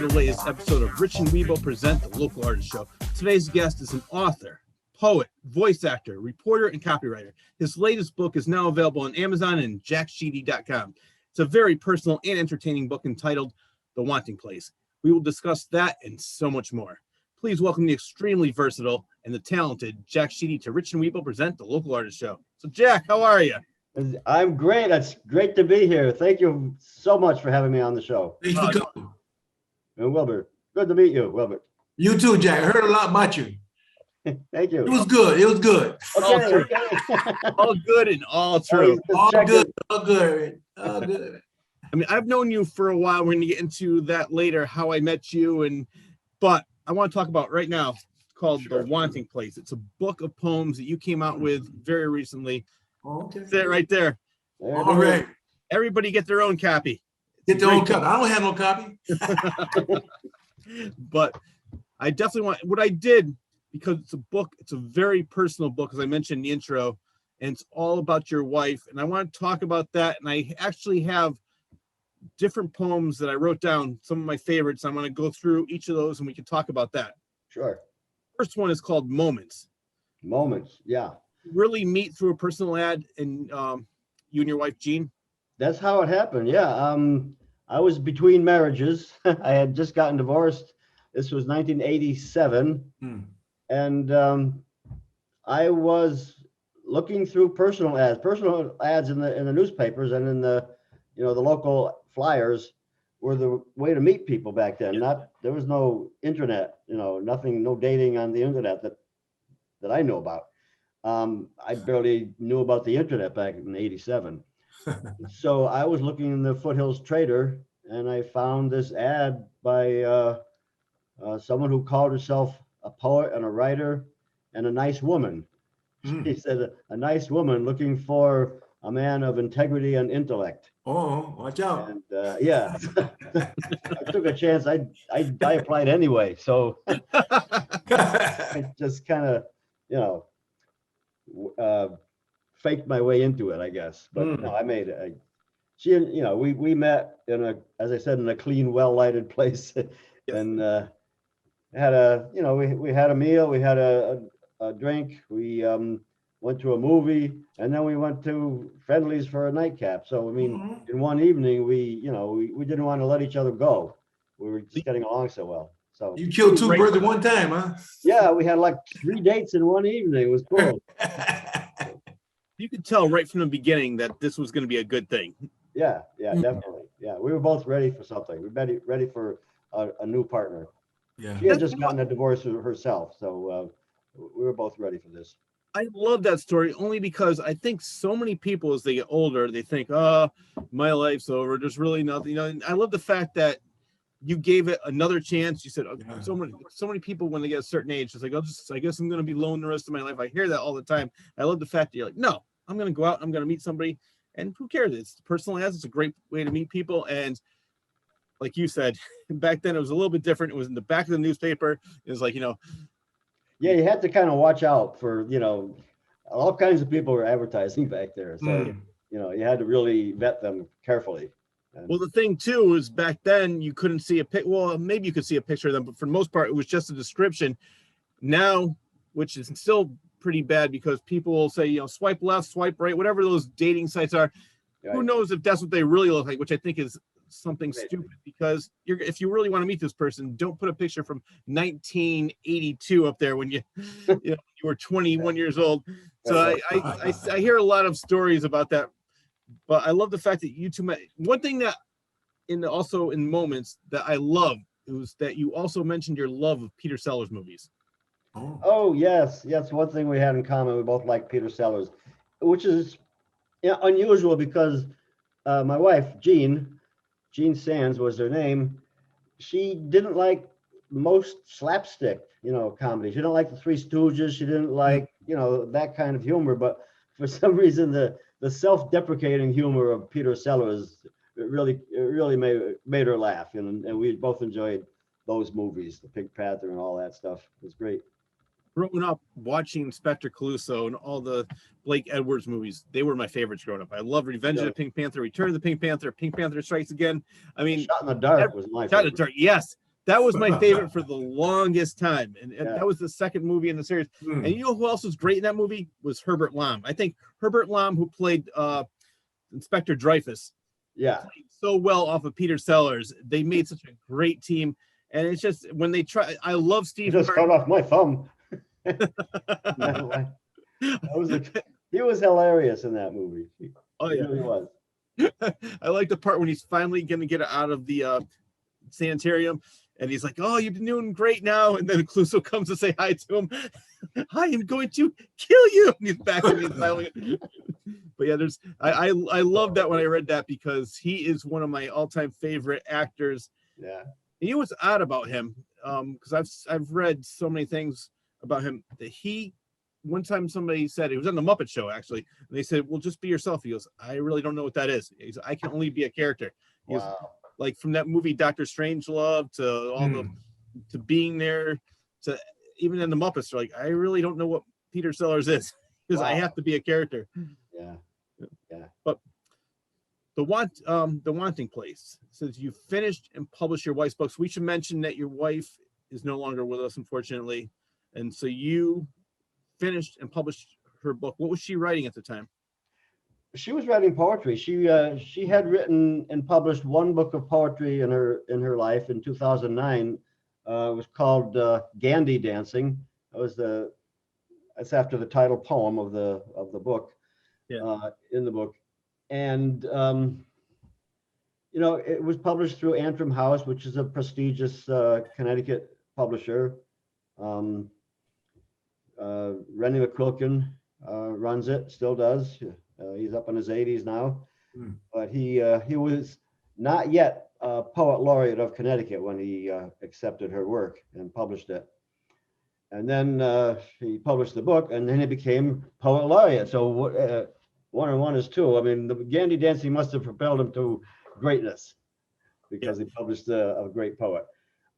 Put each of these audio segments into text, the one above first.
to the latest episode of Rich and Wibo present the Local Artist Show. Today's guest is an author, poet, voice actor, reporter, and copywriter. His latest book is now available on Amazon and jacksheedy.com. It's a very personal and entertaining book entitled The Wanting Place. We will discuss that and so much more. Please welcome the extremely versatile and the talented Jack Sheedy to Rich and Wibo present the Local Artist Show. So Jack, how are you? I'm great. It's great to be here. Thank you so much for having me on the show. Thanks for coming. And Wilbur, good to meet you, Wilbur. You too, Jack. I heard a lot about you. Thank you. It was good. It was good. Okay. All good and all true. All good. All good. All good. I mean, I've known you for a while. We're going to get into that later, how I met you, but I want to talk about right now. It's called The Wanting Place. It's a book of poems that you came out with very recently. Okay. That's it right there. All right. Everybody get their own copy. Get their own copy. I don't have no copy. But I definitely want, what I did, because it's a book, it's a very personal book, as I mentioned in the intro, and it's all about your wife. And I want to talk about that. And I actually have different poems that I wrote down, some of my favorites. I'm going to go through each of those and we can talk about that. Sure. First one is called Moments. Moments, yeah. Really meet through a personal ad and you and your wife, Jean? That's how it happened, yeah. I was between marriages. I had just gotten divorced. This was 1987. And I was looking through personal ads in the newspapers and in the local flyers were the way to meet people back then. There was no internet, nothing, no dating on the internet that I know about. I barely knew about the internet back in '87. So I was looking in the Foothills Trader and I found this ad by someone who called herself a poet and a writer and a nice woman. She said, a nice woman looking for a man of integrity and intellect. Oh, watch out. And yeah, I took a chance. I applied anyway. So I just kind of, faked my way into it, I guess. But no, I made it. We met as I said, in a clean, well-lighted place. And had we had a meal, we had a drink, we went to a movie, and then we went to Friendly's for a nightcap. So I mean, in one evening, we didn't want to let each other go. We were just getting along so well. So you killed two birds at one time, huh? Yeah, we had like 3 dates in one evening. It was cool. You could tell right from the beginning that this was going to be a good thing. Yeah, definitely. Yeah, we were both ready for something. We were ready for a new partner. Yeah. She had just gotten a divorce herself, so we were both ready for this. I love that story only because I think so many people, as they get older, they think, "Oh, my life's over. There's really nothing." I love the fact that you gave it another chance. You said, so many people when they get a certain age, it's like, I guess I'm going to be alone the rest of my life. I hear that all the time. I love the fact that you're like, no, I'm going to go out. I'm going to meet somebody, and who cares? It's personal ads. It's a great way to meet people. And like you said, back then it was a little bit different. It was in the back of the newspaper. It was like, yeah, you had to kind of watch out for, all kinds of people were advertising back there. So, you had to really vet them carefully. Well, the thing too is back then you couldn't see a pic. Well, maybe you could see a picture of them, but for the most part, it was just a description. Now, which is still pretty bad because people will say, swipe left, swipe right, whatever those dating sites are. Right. Who knows if that's what they really look like, which I think is something stupid, because if you really want to meet this person, don't put a picture from 1982 up there when you were 21 years old. So I hear a lot of stories about that, but I love the fact that you two met. One thing that also in Moments that I love was that you also mentioned your love of Peter Sellers movies. Oh yes, one thing we had in common. We both like Peter Sellers, which is unusual because my wife Jean Sands was her name. She didn't like most slapstick, comedy. She didn't like the Three Stooges. She didn't like, that kind of humor. But for some reason, the self-deprecating humor of Peter Sellers it really made her laugh, and we both enjoyed those movies, the Pink Panther and all that stuff. It was great. Growing up watching Inspector Clouseau and all the Blake Edwards movies, they were my favorites growing up. I love Revenge of the Pink Panther, Return of the Pink Panther, Pink Panther Strikes Again. I mean, Shot in the Dark was my favorite. Shot in the Dark, yes. That was my favorite for the longest time, and Yeah. that was the second movie in the series. Hmm. And you know who else was great in that movie? Was Herbert Lom. I think Herbert Lom, who played Inspector Dreyfus, Yeah. played so well off of Peter Sellers. They made such a great team, and it's just when they try. I love He Steve just cut Martin. off my thumb. He was hilarious in that movie. Oh He yeah, really was. I like the part when he's finally going to get out of the sanitarium, and he's like, "Oh, you've been doing great now." And then Cluso comes to say hi to him. I am going to kill you. And he's back and he's smiling. But yeah, I love that when I read that, because he is one of my all-time favorite actors. Yeah. And you know what's odd about him? Because I've read so many things about him that one time somebody said, it was on the Muppet Show actually, and they said, "Well, just be yourself." He goes, "I really don't know what that is." He goes, "I can only be a character." He goes, Wow. like from that movie Dr. Strangelove to all to being there, to even in the Muppets, they're like, "I really don't know what Peter Sellers is," because I Wow. have to be a character. Yeah. But the Wanting Place says you finished and published your wife's books. We should mention that your wife is no longer with us, unfortunately, and so you finished and published her book. What was she writing at the time? She was writing poetry. She had written and published one book of poetry in her life in 2009. It was called Gandhi Dancing. That's after the title poem of the book. Yeah. In the book, and it was published through Antrim House, which is a prestigious Connecticut publisher. Rennie McQuilkin runs it, still does. He's up in his 80s now, but he was not yet poet laureate of Connecticut when he accepted her work and published it. And then he published the book, and then he became poet laureate. So one and one is two. I mean, the Gandhi Dancing must have propelled him to greatness, because he published a great poet.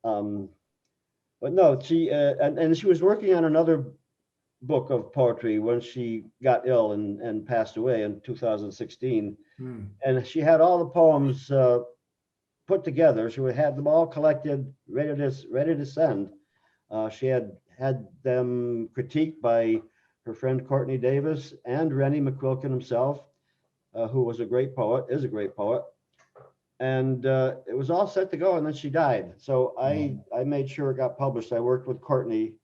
But no, she and she was working on another book of poetry when she got ill and passed away in 2016. And she had all the poems put together. She had them all collected, ready to send. She had them critiqued by her friend Courtney Davis and Rennie McQuilkin himself, who was a great poet, is a great poet. And it was all set to go, and then she died. So I made sure it got published. I worked with Courtney,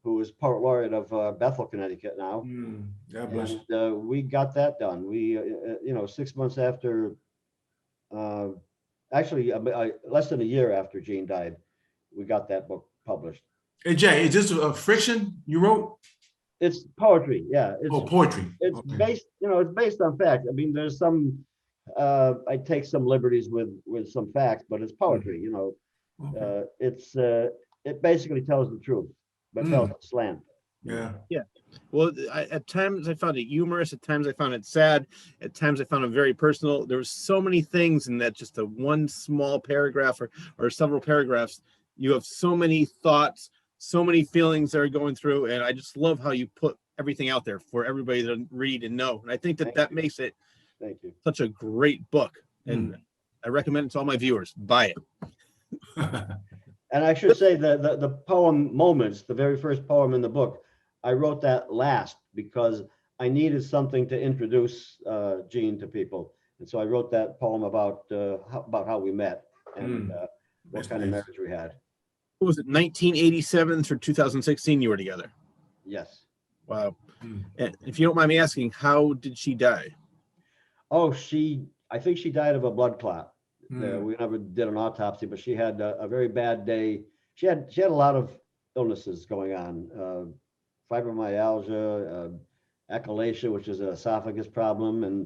who is poet laureate of Bethel, Connecticut now. God bless. And we got that done. We, 6 months after, actually less than a year after Jean died, we got that book published. Hey Jay, is this a fiction you wrote? It's poetry, yeah. Poetry. It's Okay. based, it's based on fact. I mean, there's some, I take some liberties with some facts, but it's poetry, Okay. It basically tells the truth, but tells it slant. Yeah. Well, at times I found it humorous. At times I found it sad. At times I found it very personal. There was so many things in that, just a one small paragraph or several paragraphs. You have so many thoughts, so many feelings that are going through, and I just love how you put everything out there for everybody to read and know. And I think that makes it Thank you. such a great book. And I recommend it to all my viewers. Buy it. And I should say the poem Moments, the very first poem in the book, I wrote that last because I needed something to introduce Jean to people. And so I wrote that poem about how we met and what kind of marriage we had. What was it, 1987 through 2016 you were together? Yes. Wow. And if you don't mind me asking, how did she die? Oh, I think she died of a blood clot. We never did an autopsy, but she had a very bad day. She had a lot of illnesses going on, fibromyalgia, achalasia, which is an esophagus problem, and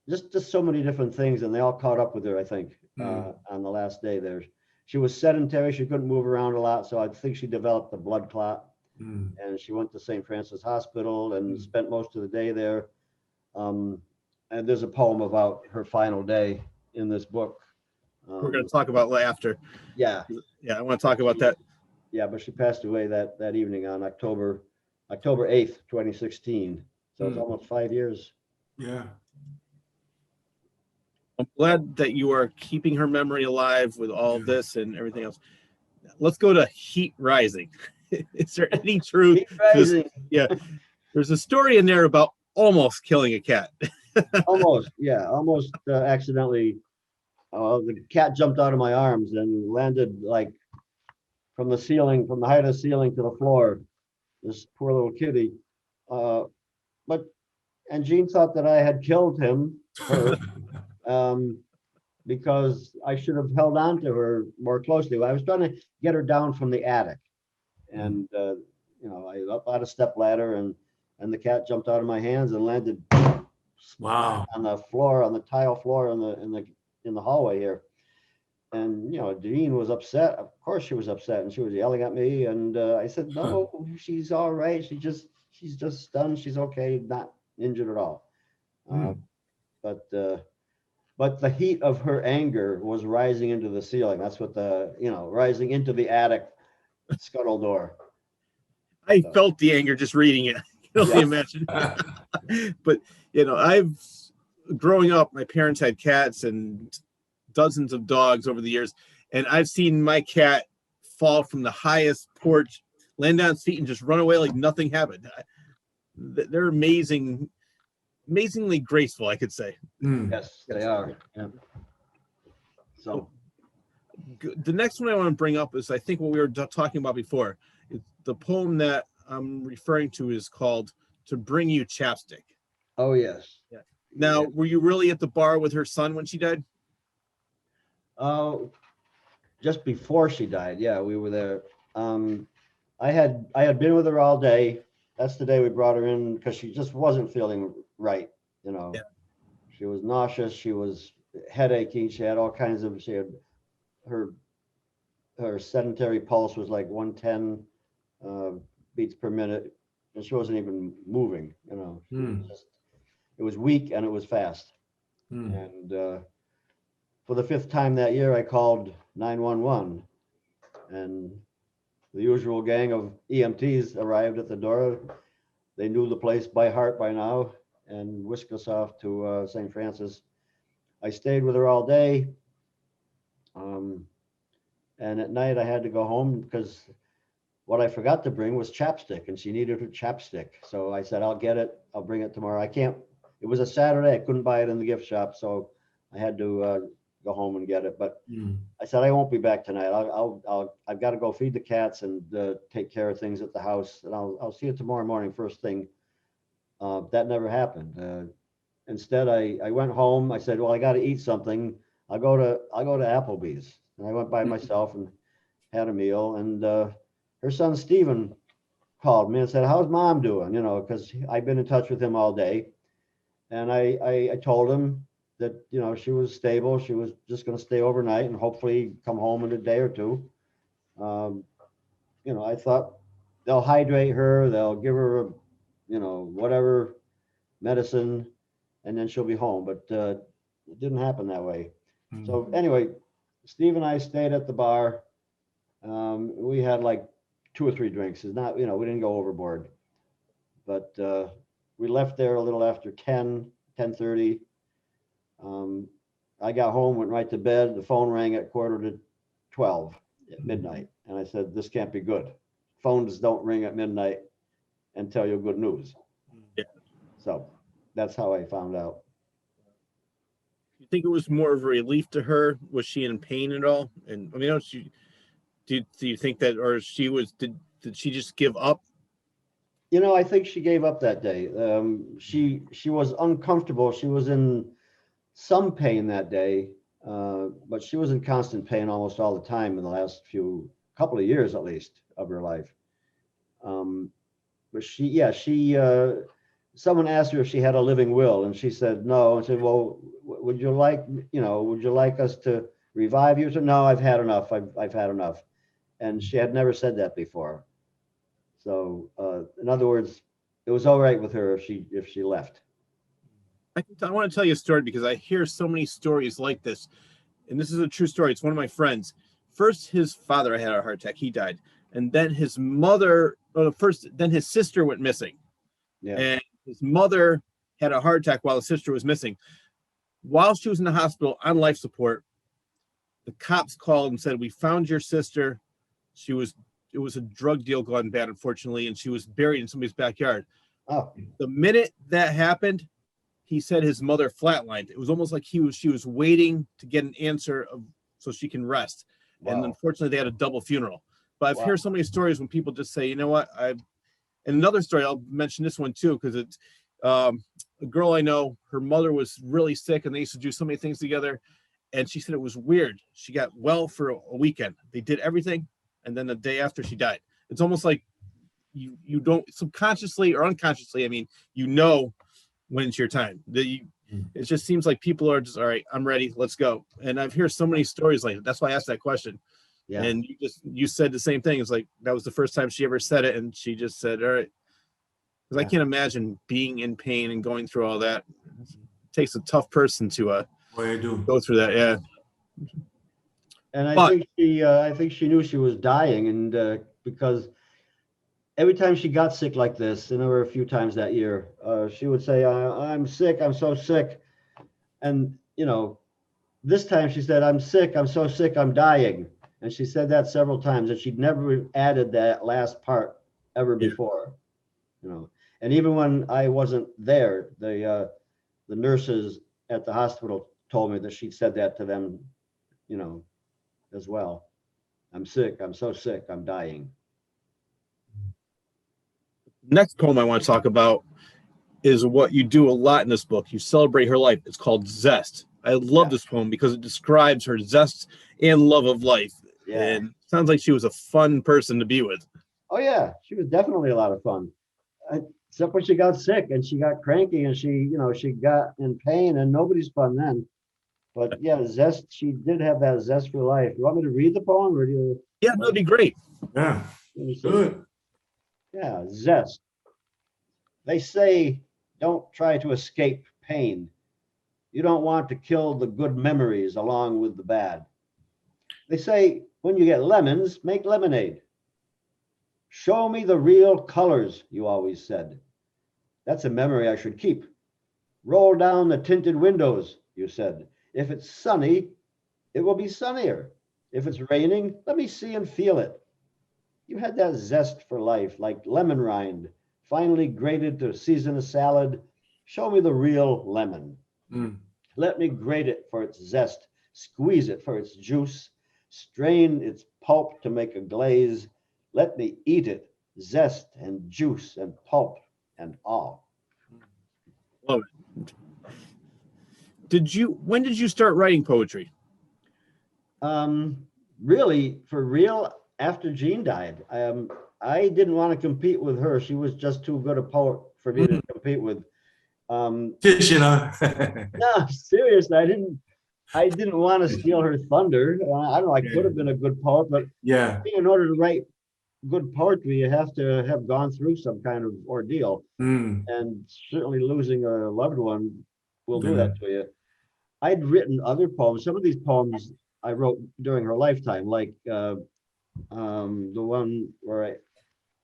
just so many different things. And they all caught up with her, I think, on the last day there. She was sedentary. She couldn't move around a lot. So I think she developed a blood clot. And she went to St. Francis Hospital and spent most of the day there. And there's a poem about her final day in this book. We're going to talk about after. Yeah. Yeah, I want to talk about that. Yeah, but she passed away that evening on October 8th, 2016. So it's almost 5 years. Yeah. I'm glad that you are keeping her memory alive with all of this and everything else. let's go to heat rising. Is there any truth? Heat rising. Yeah, there's a story in there about almost killing a cat. Almost, yeah, almost accidentally. The cat jumped out of my arms and landed like from the ceiling, from the height of the ceiling to the floor. This poor little kitty. And Jean thought that I had killed her, because I should have held on to her more closely. I was trying to get her down from the attic, and I up out a step ladder, and the cat jumped out of my hands and landed Wow. on the floor, on the tile floor in the hallway here. And Jean was upset. Of course she was upset, and she was yelling at me. And I said, "No, she's all right. She's just stunned. She's okay, not injured at all." But the heat of her anger was rising into the ceiling. That's what rising into the attic scuttle door. I felt the anger just reading it. You can only imagine. But growing up, my parents had cats and dozens of dogs over the years, and I've seen my cat fall from the highest porch, land on its feet, and just run away like nothing happened. They're amazingly graceful, I could say. Yes, they are. Yeah. So the next one I want to bring up is, I think, what we were talking about before. The poem that I'm referring to is called "To Bring You Chapstick." Oh yes. Yeah. Now, were you really at the bar with her son when she died? Just before she died, yeah, we were there. I had been with her all day. That's the day we brought her in because she just wasn't feeling right. Yeah. She was nauseous. She was headachy. She had all kinds of. She had her sedentary pulse was like 110 beats per minute, and she wasn't even moving. It was weak and it was fast. And for the 5th time that year, I called 911, and the usual gang of EMTs arrived at the door. They knew the place by heart by now and whisked us off to St. Francis. I stayed with her all day. And at night I had to go home because what I forgot to bring was chapstick, and she needed her chapstick. So I said, I'll get it. I'll bring it tomorrow. It was a Saturday. I couldn't buy it in the gift shop. So I had to go home and get it. But I said, I won't be back tonight. I've got to go feed the cats and take care of things at the house. And I'll see you tomorrow morning, first thing. That never happened. Instead, I went home. I said, well, I got to eat something. I'll go to Applebee's. And I went by myself and had a meal. And her son, Stephen, called me and said, how's mom doing? Because I've been in touch with him all day. And I told him that, she was stable. She was just going to stay overnight and hopefully come home in a day or two. I thought they'll hydrate her. They'll give her, whatever medicine, and then she'll be home. But it didn't happen that way. So anyway, Steve and I stayed at the bar. We had like 2 or 3 drinks. It's not, we didn't go overboard. But we left there a little after 10:30. I got home, went right to bed. The phone rang at 11:45 at midnight. And I said, this can't be good. Phones don't ring at midnight and tell you good news. Yeah. So that's how I found out. You think it was more of a relief to her? Was she in pain at all? And do you think that, or did she just give up? I think she gave up that day. She was uncomfortable. She was in some pain that day, but she was in constant pain almost all the time in the last couple of years, at least, of her life. But someone asked her if she had a living will, and she said no. And said, well, would you like us to revive you? She said, no, I've had enough. I've had enough. And she had never said that before. So in other words, it was all right with her if she left. I want to tell you a story because I hear so many stories like this, and this is a true story. It's one of my friends. First, his father had a heart attack. He died, and then his sister went missing. Yeah. And his mother had a heart attack while his sister was missing. While she was in the hospital on life support, the cops called and said, we found your sister. it was a drug deal gone bad, unfortunately, and she was buried in somebody's backyard. Oh, The minute that happened, he said his mother flatlined. It was almost like she was waiting to get an answer so she can rest. wow. And unfortunately, they had a double funeral. But I've Wow. heard so many stories when people just say, you know what, and another story, I'll mention this one too, because it's a girl I know, her mother was really sick and they used to do so many things together. And she said it was weird. She got well for a weekend. They did everything. And then the day after she died, it's almost like you don't subconsciously or unconsciously, I mean, you know when it's your time. It just seems like people are just, all right, I'm ready, let's go. And I've heard so many stories like that. That's why I asked that question. Yeah. And you said the same thing. It's like that was the first time she ever said it, and she just said, all right. Because I can't imagine being in pain and going through all that. It takes a tough person to go through that. Yeah. And I think she knew she was dying, and because every time she got sick like this, and there were a few times that year, she would say, I'm sick, I'm so sick. And, you know, this time she said, I'm sick, I'm so sick, I'm dying. And she said that several times, and she'd never added that last part ever before, you know. And even when I wasn't there, the nurses at the hospital told me that she'd said that to them, you know, as well. I'm sick, I'm so sick, I'm dying. Next poem I want to talk about is what you do a lot in this book. You celebrate her life. It's called Zest. I love this poem because it describes her zest and love of life. Yeah. And it sounds like she was a fun person to be with. Oh yeah, she was definitely a lot of fun. Except when she got sick and she got cranky and she got in pain, and nobody's fun then. But yeah, zest, she did have that zest for life. You want me to read the poem, or do you? Yeah, that'd be great. Yeah, Let me see. good. Yeah, zest. They say, don't try to escape pain. You don't want to kill the good memories along with the bad. They say, when you get lemons, make lemonade. Show me the real colors, you always said. That's a memory I should keep. Roll down the tinted windows, you said. If it's sunny, it will be sunnier. If it's raining, let me see and feel it. You had that zest for life, like lemon rind, finely grated to season a salad. Show me the real lemon. Let me grate it for its zest, squeeze it for its juice, strain its pulp to make a glaze. Let me eat it, zest and juice and pulp and all. Love it. When did you start writing poetry? Really, for real, after Jean died. I didn't want to compete with her. She was just too good a poet for me to compete with. Fishing, huh? No, seriously, I didn't want to steal her thunder. I don't know, I could have been a good poet, but Yeah. in order to write good poetry, you have to have gone through some kind of ordeal. And certainly losing a loved one will do that to you. I'd written other poems. Some of these poems I wrote during her lifetime, like the one where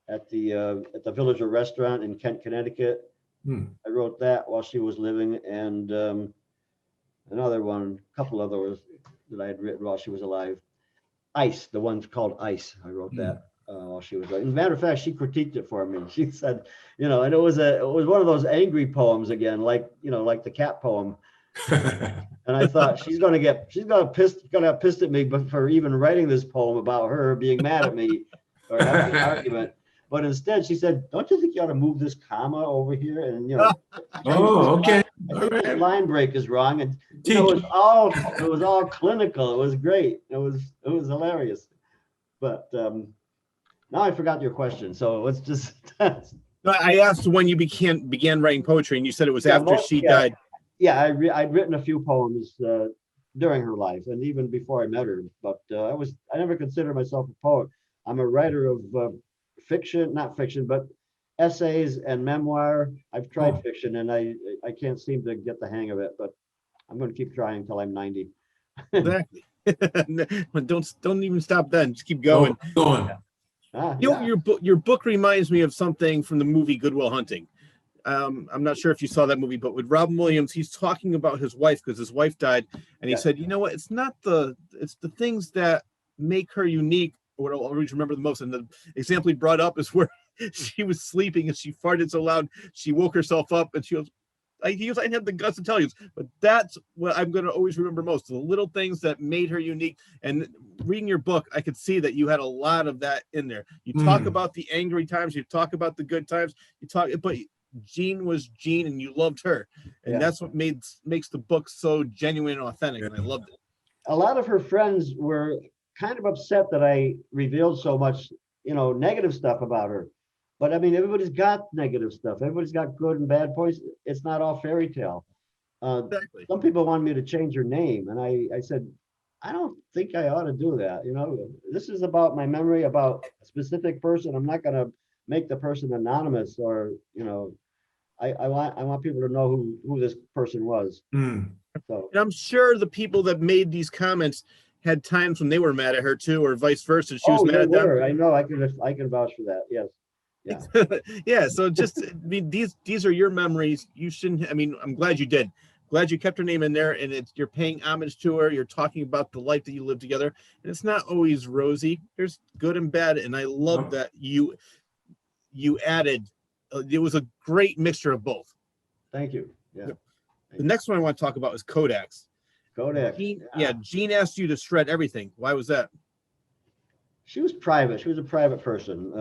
at the Villager restaurant in Kent, Connecticut. I wrote that while she was living, and another one, a couple others that I had written while she was alive. Ice, the one's called Ice. I wrote that while she was alive. As a matter of fact, she critiqued it for me. She said, you know, and it was one of those angry poems again, like, you know, like the cat poem. And I thought she's gonna have pissed at me, but for even writing this poem about her being mad at me or having an argument. But instead, she said, "Don't you think you ought to move this comma over here?" And you know, Oh, okay. I think that line break is wrong, and you know, it was all clinical. It was great. It was hilarious. But now I forgot your question, so let's just. I asked when you began writing poetry, and you said it was after she died. Yeah, I'd written a few poems during her life, and even before I met her. But I never considered myself a poet. I'm a writer of not fiction, but essays and memoir. I've tried fiction, and I can't seem to get the hang of it. But I'm going to keep trying until I'm 90. Exactly. Don't even stop then. Just keep going. Your book reminds me of something from the movie Good Will Hunting. I'm not sure if you saw that movie, but with Robin Williams, he's talking about his wife because his wife died, and he said, you know what? It's the things that make her unique what I'll always remember the most. And the example he brought up is where she was sleeping and she farted so loud she woke herself up, and she goes, I didn't have the guts to tell you, but that's what I'm going to always remember most, the little things that made her unique. And reading your book, I could see that you had a lot of that in there. You talk about the angry times, you talk about the good times, but Jean was Jean and you loved her. And that's what makes the book so genuine and authentic. And I loved it. A lot of her friends were kind of upset that I revealed so much, negative stuff about her. But I mean, everybody's got negative stuff. Everybody's got good and bad points. It's not all fairy tale. Exactly. Some people wanted me to change her name. And I said, I don't think I ought to do that. This is about my memory about a specific person. I'm not going to make the person anonymous, or, I want people to know who this person was. So, and I'm sure the people that made these comments had times when they were mad at her too, or vice versa. She was mad at them. I know. I can vouch for that. Yes. Yeah. Yeah. So just, I mean, these are your memories. You shouldn't, I mean, I'm glad you did. Glad you kept her name in there, and you're paying homage to her. You're talking about the life that you live together, and it's not always rosy. There's good and bad. And I love that you added, it was a great mixture of both. Thank you. Yeah. The next one I want to talk about is Kodaks. Kodak. Jean asked you to shred everything. Why was that? She was private. She was a private person.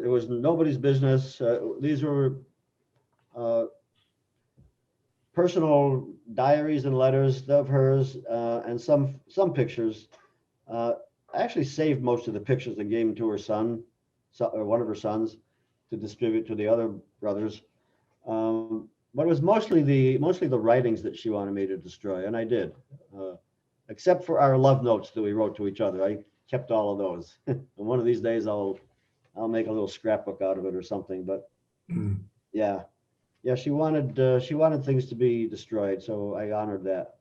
It was nobody's business. These were personal diaries and letters of hers, and some pictures. I actually saved most of the pictures and gave them to her son, or one of her sons, to distribute to the other brothers. But it was mostly the writings that she wanted me to destroy, and I did, except for our love notes that we wrote to each other. I kept all of those. And one of these days I'll make a little scrapbook out of it or something. But yeah, she wanted things to be destroyed, so I honored that.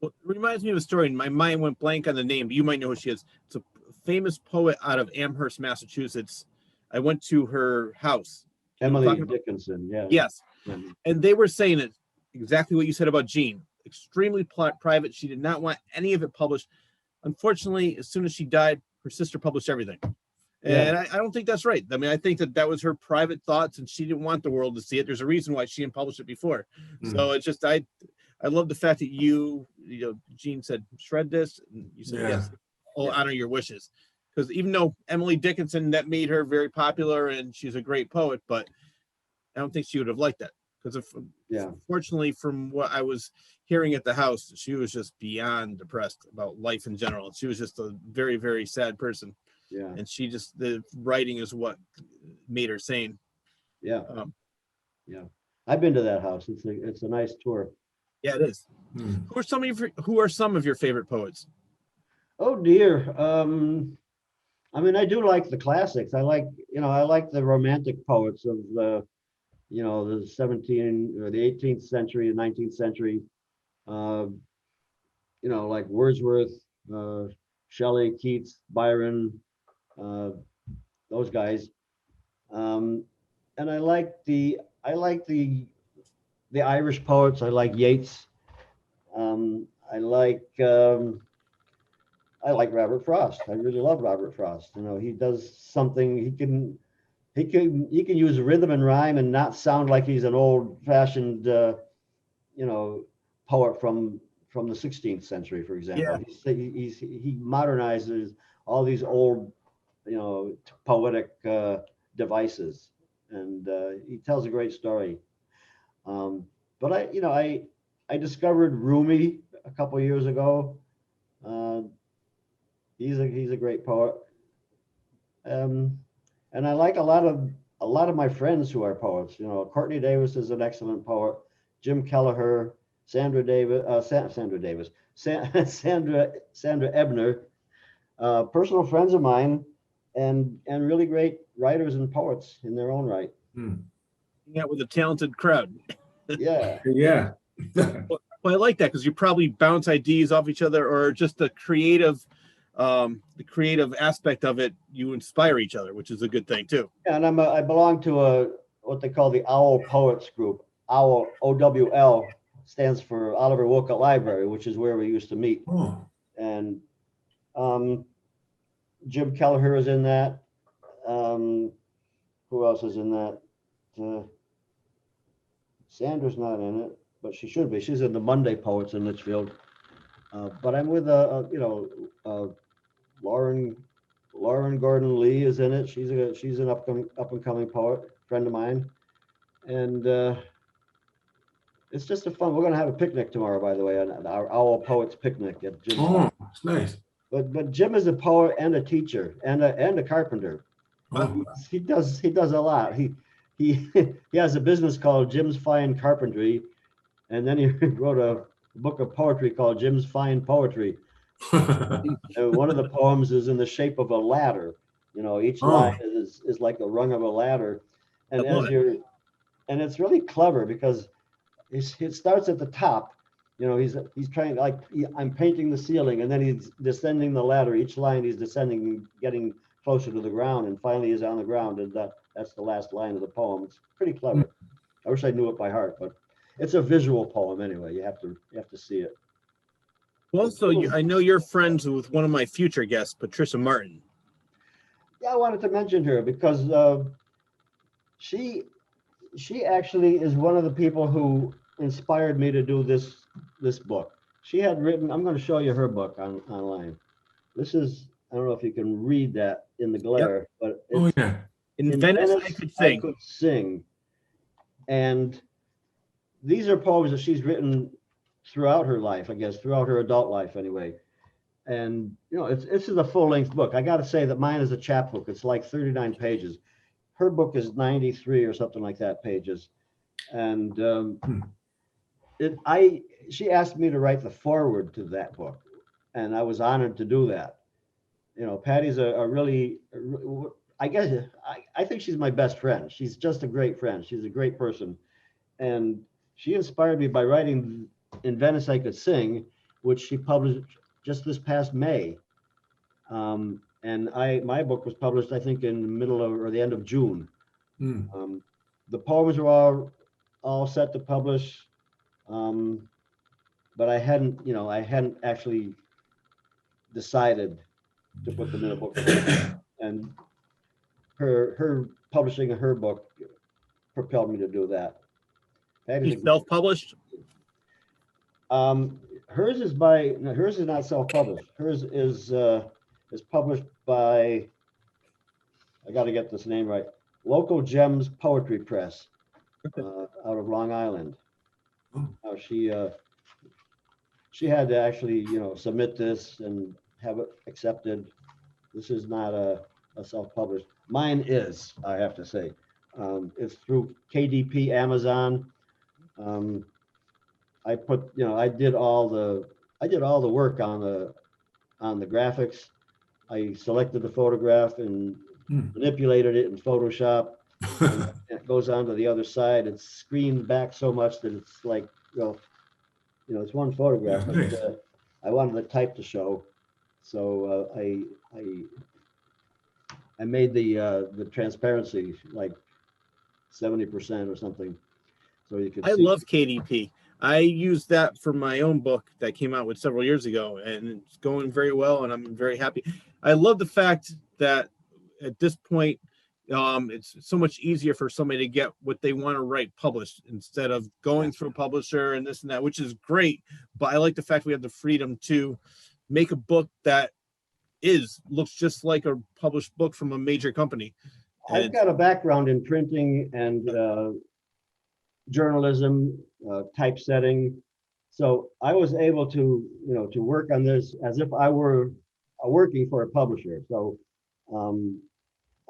Well, it reminds me of a story, and my mind went blank on the name, but you might know who she is. It's a famous poet out of Amherst, Massachusetts. I went to her house. Emily Dickinson, yeah. Yes. And they were saying it exactly what you said about Jean. Extremely private. She did not want any of it published. Unfortunately, as soon as she died, her sister published everything. And I don't think that's right. I mean, I think that was her private thoughts, and she didn't want the world to see it. There's a reason why she didn't publish it before. So it's just, I love the fact that Jean said, shred this. And you said, yes, I'll honor your wishes. Because even though Emily Dickinson, that made her very popular and she's a great poet, but I don't think she would have liked that. Because unfortunately, from what I was hearing at the house, she was just beyond depressed about life in general. She was just a very, very sad person. Yeah. And the writing is what made her sane. Yeah. I've been to that house. It's a nice tour. Yeah, it is. Who are some of your favorite poets? Oh dear. I mean, I do like the classics. I like the romantic poets of the 17th or the 18th century, the 19th century. Like Wordsworth, Shelley, Keats, Byron, those guys. And I like the Irish poets. I like Yeats. I like Robert Frost. I really love Robert Frost. He does something. He can use rhythm and rhyme and not sound like he's an old-fashioned, poet from the 16th century, for example. Yeah. He modernizes all these old, poetic devices, and he tells a great story. But I discovered Rumi a couple years ago. He's a great poet, and I like a lot of my friends who are poets. Courtney Davis is an excellent poet. Jim Kelleher, Sandra Ebner, personal friends of mine, and really great writers and poets in their own right. Yeah, with a talented crowd. Yeah. Yeah. Well, I like that because you probably bounce ideas off each other, or just the creative aspect of it. You inspire each other, which is a good thing too. Yeah, and I belong to what they call the Owl Poets Group. Owl, OWL, stands for Oliver Wolcott Library, which is where we used to meet. And Jim Kelleher is in that. Who else is in that? Sandra's not in it, but she should be. She's in the Monday Poets in Litchfield. But I'm with Lauren Gordon Lee is in it. She's an up and coming poet, friend of mine, and it's just a fun. We're going to have a picnic tomorrow, by the way, on our Owl Poets picnic at Jim's house. It's nice. But Jim is a poet and a teacher and a carpenter. Oh. He does a lot. He has a business called Jim's Fine Carpentry, and then he wrote a book of poetry called Jim's Fine Poetry. And one of the poems is in the shape of a ladder. Each line is like the rung of a ladder, and it's really clever because it starts at the top. He's trying, like, I'm painting the ceiling, and then he's descending the ladder. Each line he's descending and getting closer to the ground, and finally he's on the ground, and that's the last line of the poem. It's pretty clever. I wish I knew it by heart, but it's a visual poem anyway. You have to see it. Well, so I know you're friends with one of my future guests, Patricia Martin. Yeah, I wanted to mention her because she actually is one of the people who inspired me to do this book. She had written, I'm going to show you her book online. This is, I don't know if you can read that in the glare, but it's In Venice, I Could Sing. And these are poems that she's written throughout her life, I guess, throughout her adult life anyway. And, this is a full-length book. I got to say that mine is a chapbook. It's like 39 pages. Her book is 93 or something like that pages. And she asked me to write the foreword to that book, and I was honored to do that. Patty's a really, I guess, I think she's my best friend. She's just a great friend. She's a great person. And she inspired me by writing In Venice I Could Sing, which she published just this past May. And my book was published, I think, in the middle or the end of June. The poems were all set to publish, but I hadn't actually decided to put them in a book. And her publishing her book propelled me to do that. She's self-published? Hers is not self-published. Hers is published by, I got to get this name right, Local Gems Poetry Press, out of Long Island. She had to actually, submit this and have it accepted. This is not a self-published. Mine is, I have to say. It's through KDP Amazon. I did all the work on the graphics. I selected the photograph and manipulated it in Photoshop. And it goes on to the other side. It's screened back so much that it's like, it's one photograph. Yeah, but, I wanted the type to show, so I made the transparency like 70% or something, so you could. I love KDP. I used that for my own book that came out with several years ago, and it's going very well, and I'm very happy. I love the fact that at this point, it's so much easier for somebody to get what they want to write published instead of going through a publisher and this and that, which is great. But I like the fact we have the freedom to make a book that looks just like a published book from a major company. I've got a background in printing and journalism, typesetting, so I was able to work on this as if I were working for a publisher. So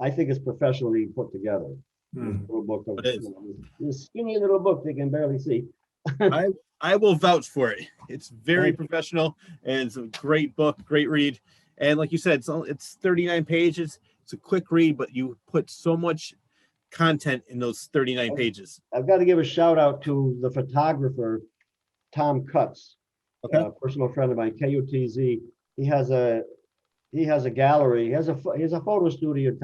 I think it's professionally put together. This little book of, this skinny little book they can barely see. I will vouch for it. It's very professional, and it's a great book, great read. And like you said, it's 39 pages. It's a quick read, but you put so much content in those 39 pages. I've got to give a shout out to the photographer, Tom Cutts, a personal friend of mine, KUTZ. He has a gallery. He has a photo studio in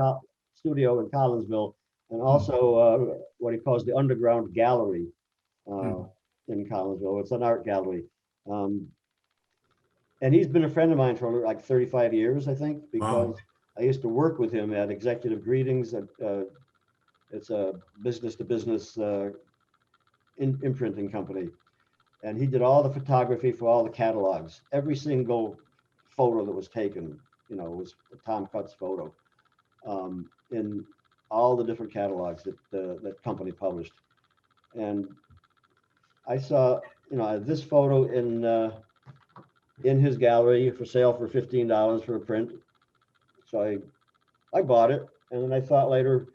Collinsville, and also what he calls the Underground Gallery in Collinsville. It's an art gallery. And he's been a friend of mine for like 35 years, I think, because I used to work with him at Executive Greetings. It's a business-to-business imprinting company. And he did all the photography for all the catalogs. Every single photo that was taken, was Tom Cutts' photo in all the different catalogs that that company published. And I saw, this photo in his gallery for sale for $15 for a print. So I bought it, and then I thought later,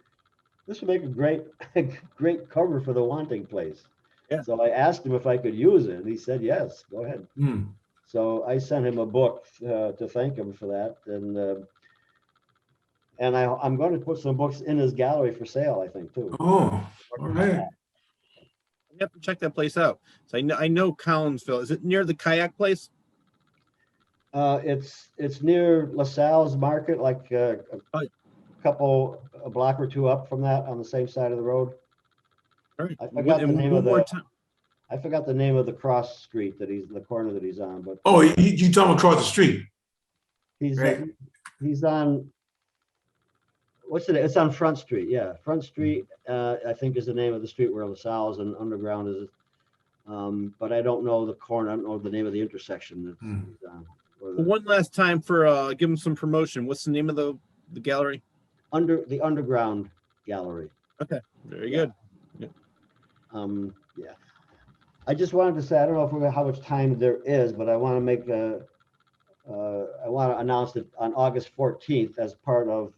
this would make a great cover for the Wanting Place. Yeah. So I asked him if I could use it, and he said yes, go ahead. So I sent him a book to thank him for that, and I'm going to put some books in his gallery for sale, I think, too. Oh, all right. You have to check that place out. So I know Collinsville. Is it near the kayak place? It's near LaSalle's Market, like a block or two up from that, on the same side of the road. All right. I forgot the name of I forgot the name of the cross street the corner that he's on, but Oh, you talking across the street? he's Right. he's on, it's on Front Street. Yeah, Front Street, I think is the name of the street where LaSalle's and Underground is. But I don't know the corner. I don't know the name of the intersection that he's on. One last time for give him some promotion. What's the name of the gallery? The Underground Gallery. Okay, very good. Yeah. I just wanted to say, I don't know how much time there is, but I want to make I want to announce that on August 14th, as part of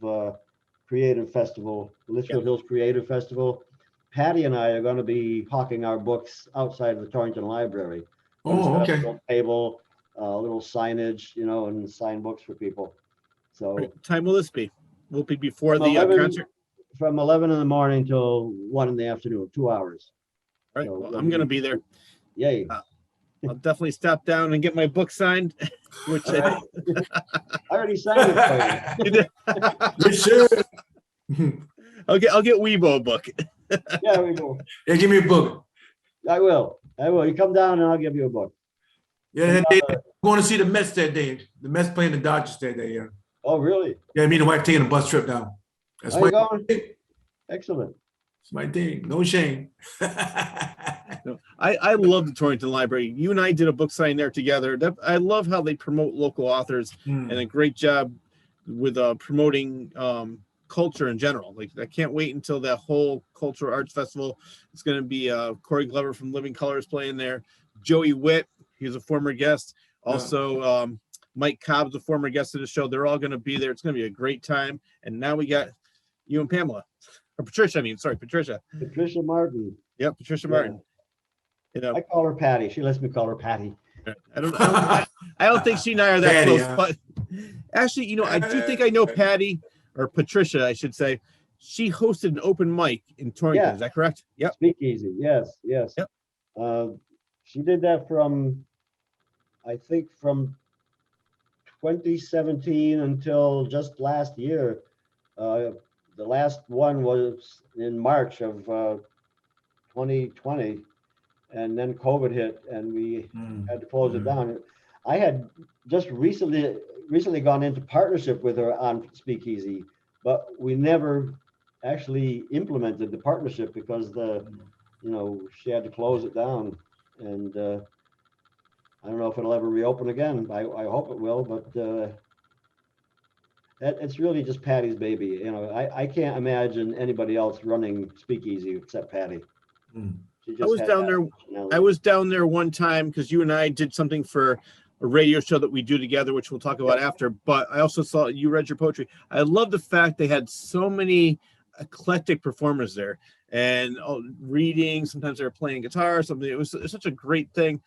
Creative Festival, Litchfield Hills Creative Festival, Patty and I are going to be hawking our books outside of the Torrington Library. Oh, okay. A little table, a little signage, and sign books for people. So What time will this be? Will it be before From the 11 concert? from 11 in the morning till 1 in the afternoon, 2 hours. All right, So well, I'm going to be there. Yay. I'll definitely stop down and get my book signed, which All right. I already signed it for Yes, sir. I'll get Wibo a book. you. Yeah, we go. Yeah, give me a book. I will. You come down and I'll give you a book. Yeah, that day, I'm going to see the Mets that day. The Mets playing the Dodgers that day. Yeah. Oh, really? Yeah, me and the wife taking a bus trip down. That's Are my you going? thing. Excellent. It's my thing. No shame. No, I love the Torrington Library. You and I did a book sign there together. I love how they promote local authors and a great job with promoting culture in general. Like, I can't wait until that whole cultural arts festival. It's going to be Corey Glover from Living Colors playing there. Joey Witt, he's a former guest. Also, Mike Cobb's a former guest of the show. They're all going to be there. It's going to be a great time. And now we got you and Pamela, or Patricia. Patricia. Patricia Martin. Yep, Patricia Martin. I call her Patty. She lets me call her Patty. I don't think she and I are that Patty, close, but actually, I do think I know Patty, or Patricia, I should say. She hosted an open mic in Torrington. Yeah. Is that correct? Yep. Speakeasy. Yes. Yep. She did that from 2017 until just last year. The last one was in March of 2020, and then COVID hit, and we had to close it down. I had just recently gone into partnership with her on Speakeasy, but we never actually implemented the partnership because she had to close it down, and I don't know if it'll ever reopen again. I hope it will, but it's really just Patty's baby. I can't imagine anybody else running Speakeasy except Patty. I was down there one time because you and I did something for a radio show that we do together, which we'll talk about after. But I also saw you read your poetry. I love the fact they had so many eclectic performers there and reading. Sometimes they were playing guitar or something. It was such a great thing.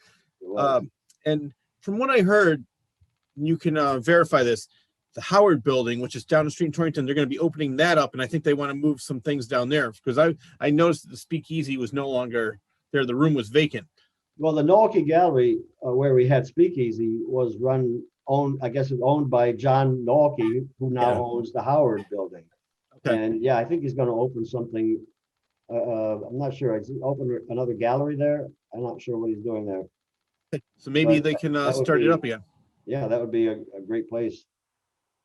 And from what I heard, you can verify this. The Howard Building, which is down the street in Torrington, they're going to be opening that up, and I think they want to move some things down there because I noticed that the Speakeasy was no longer there; the room was vacant. Well, the Noakey Gallery, where we had Speakeasy, was owned by John Noakey, who now owns the Howard Building. Okay. And I think he's going to open something. I'm not sure. He's opened another gallery there. I'm not sure what he's doing there. So maybe they can start it up again. Yeah, that would be a great place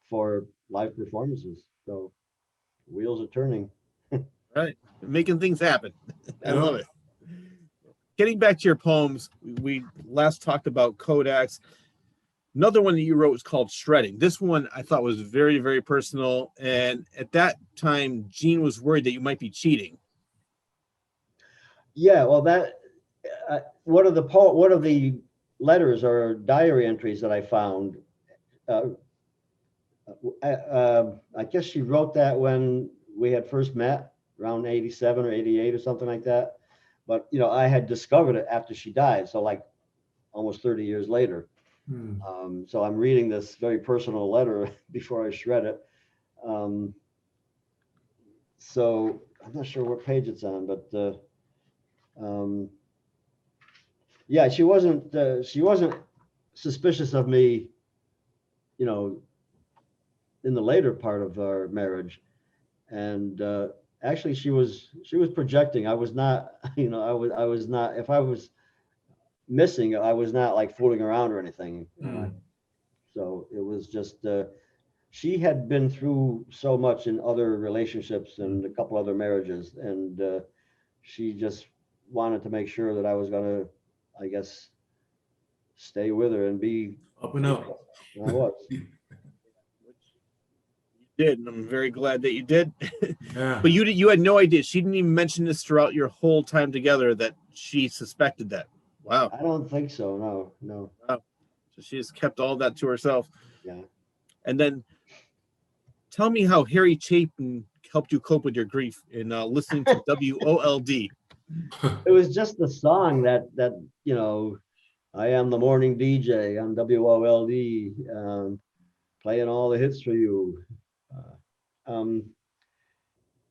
for live performances. So wheels are turning. Right. Making things happen. I Yeah. love it. Getting back to your poems, we last talked about Kodaks. Another one that you wrote was called Shredding. This one I thought was very, very personal. And at that time, Gene was worried that you might be cheating. Yeah, well, that one of the letters or diary entries that I found. I guess she wrote that when we had first met around 87 or 88 or something like that. But, you know, I had discovered it after she died. So like almost 30 years later. So I'm reading this very personal letter before I shred it. So I'm not sure what page it's on, but yeah, she wasn't suspicious of me, you know, in the later part of our marriage. And actually she was projecting. I was not, you know, I was not, if I was missing, I was not like fooling around or anything. So it was just she had been through so much in other relationships and a couple other marriages, and she just wanted to make sure that I was gonna, I guess, stay with her and be Up and up. And I was. You did, and I'm very glad that you did. Yeah. But you had no idea. She didn't even mention this throughout your whole time together that she suspected that. Wow. I don't think so. No. Wow. So she has kept all that to herself. Yeah. And then tell me how Harry Chapin helped you cope with your grief in listening to WOLD. It was just the song that you know, I am the morning DJ on WOLD, playing all the hits for you.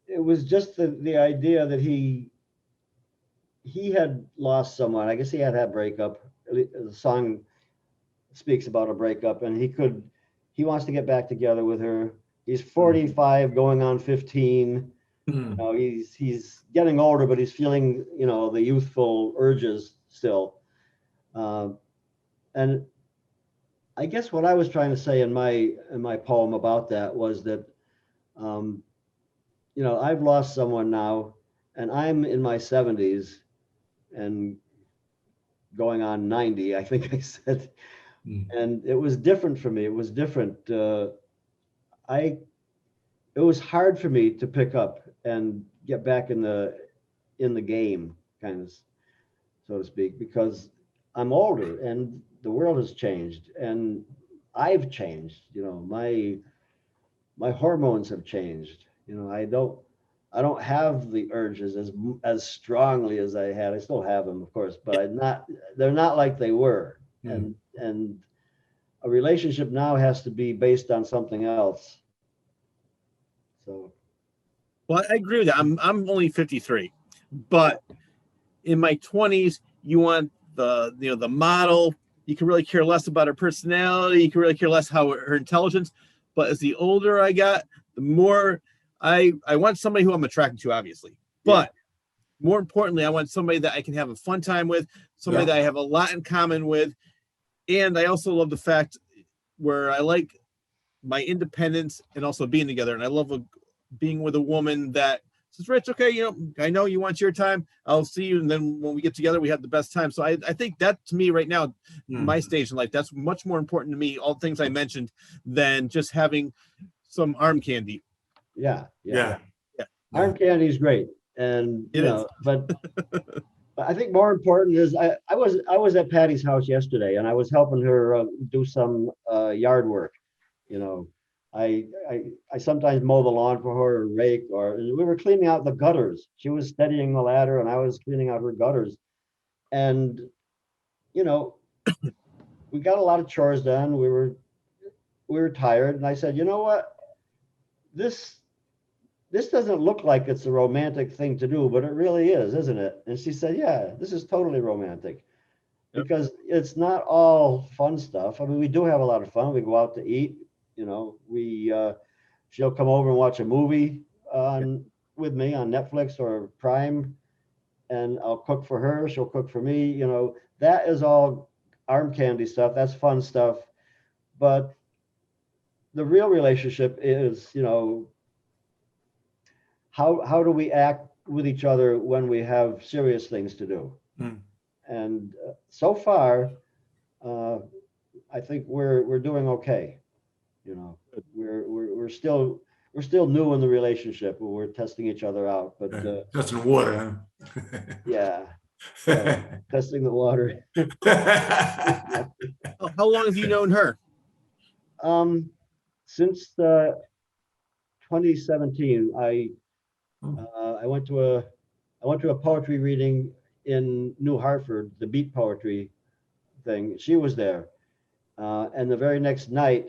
It was just the idea that he had lost someone. I guess he had that breakup. The song speaks about a breakup, and he wants to get back together with her. He's 45 going on 15. You know, he's getting older, but he's feeling, you know, the youthful urges still. And I guess what I was trying to say in my poem about that was that, you know, I've lost someone now, and I'm in my 70s and going on 90, I think I said. And it was different for me. It was different. It was hard for me to pick up and get back in the game, kind of, so to speak, because I'm older and the world has changed and I've changed. You know, my hormones have changed. You know, I don't have the urges as strongly as I had. I still have them, of course, but they're not like they were. And a relationship now has to be based on something else. So. Well, I agree with that. I'm only 53, but in my 20s, you want the model. You can really care less about her personality. You can really care less how her intelligence. But as the older I got, the more I want somebody who I'm attracted to, obviously. But more importantly, I want somebody that I can have a fun time with, somebody that I have a lot in common with. And I also love the fact where I like my independence and also being together. And I love being with a woman that says, Rich, okay, you know, I know you want your time. I'll see you. And then when we get together, we have the best time. So I think that, to me right now, my stage in life, that's much more important to me, all the things I mentioned, than just having some arm candy. Yeah. Arm candy is great. And, you know, but I think more important is I was at Patty's house yesterday and I was helping her do some yard work. You know, I sometimes mow the lawn for her or rake, and we were cleaning out the gutters. She was steadying the ladder and I was cleaning out her gutters. And, you know, we got a lot of chores done. We were tired. And I said, you know what? This doesn't look like it's a romantic thing to do, but it really is, isn't it? And she said, yeah, this is totally romantic. Because it's not all fun stuff. I mean, we do have a lot of fun. We go out to eat. You know, she'll come over and watch a movie with me on Netflix or Prime, and I'll cook for her. She'll cook for me. You know, that is all arm candy stuff. That's fun stuff. But the real relationship is, how do we act with each other when we have serious things to do? Mm. And so far, I think we're doing okay. We're still new in the relationship. We're testing each other out, but Testing the water, huh? yeah, testing the water. How long have you known her? Since 2017, I went to a poetry reading in New Hartford, the Beat Poetry thing. She was there, and the very next night,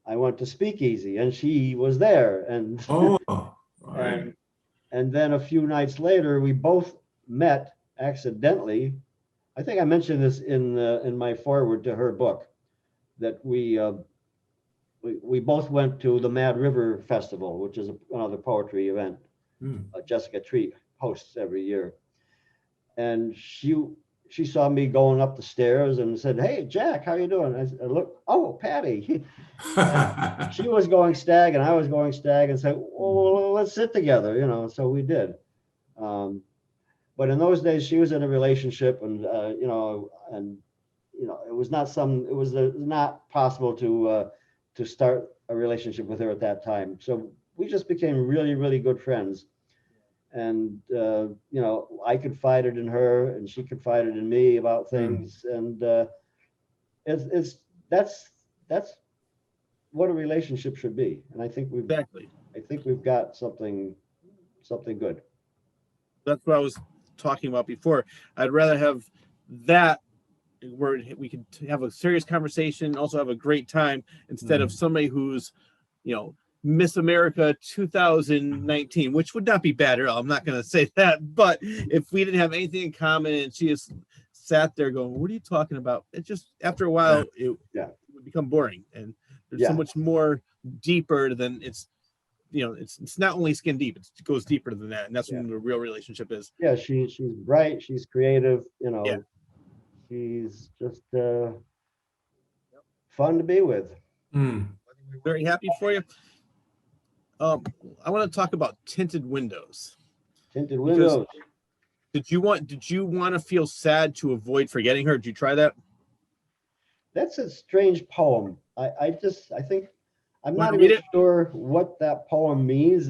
I went to Speakeasy, and she was there, and All right. and then a few nights later, we both met accidentally. I think I mentioned this in my foreword to her book, that we both went to the Mad River Festival, which is another poetry event. Jessica Treat hosts every year, and she saw me going up the stairs and said, "Hey, Jack, how you doing?" I said, "Look, oh, Patty." And she was going stag and I was going stag, and said, "Well, let's sit together," So we did. But in those days, she was in a relationship, and it was not possible to start a relationship with her at that time. So we just became really, really good friends. And I confided in her, and she confided in me about things, and that's what a relationship should be. And I think we've got something good. That's what I was talking about before. I'd rather have that where we could have a serious conversation, also have a great time, instead of somebody who's, Miss America 2019, which would not be bad at all. I'm not going to say that, but if we didn't have anything in common and she just sat there going, "What are you talking about?" It just, after a while, it would become boring. And there's so much more deeper than it's not only skin deep, it goes deeper than that. And that's when the real relationship is. Yeah. She's bright. She's creative. She's just fun to be with. Very happy for you. I want to talk about tinted windows. Tinted windows. Did you want to feel sad to avoid forgetting her? Did you try that? That's a strange poem. I think I'm not even sure what that poem means.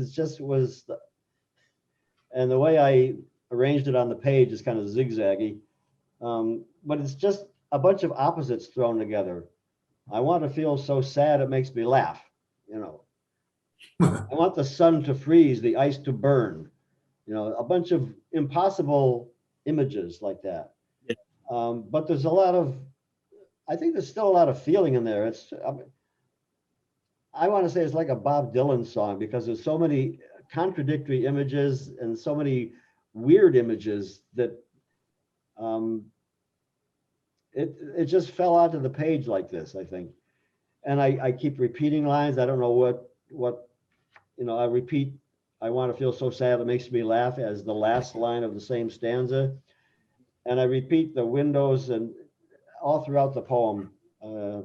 And the way I arranged it on the page is kind of zigzaggy. But it's just a bunch of opposites thrown together. I want to feel so sad it makes me laugh. I want the sun to freeze, the ice to burn. A bunch of impossible images like that. Yeah. But there's I think there's still a lot of feeling in there. I want to say it's like a Bob Dylan song, because there's so many contradictory images and so many weird images that it just fell onto the page like this, I think. And I keep repeating lines. I don't know what I repeat, "I want to feel so sad it makes me laugh," as the last line of the same stanza. And I repeat the windows and all throughout the poem. I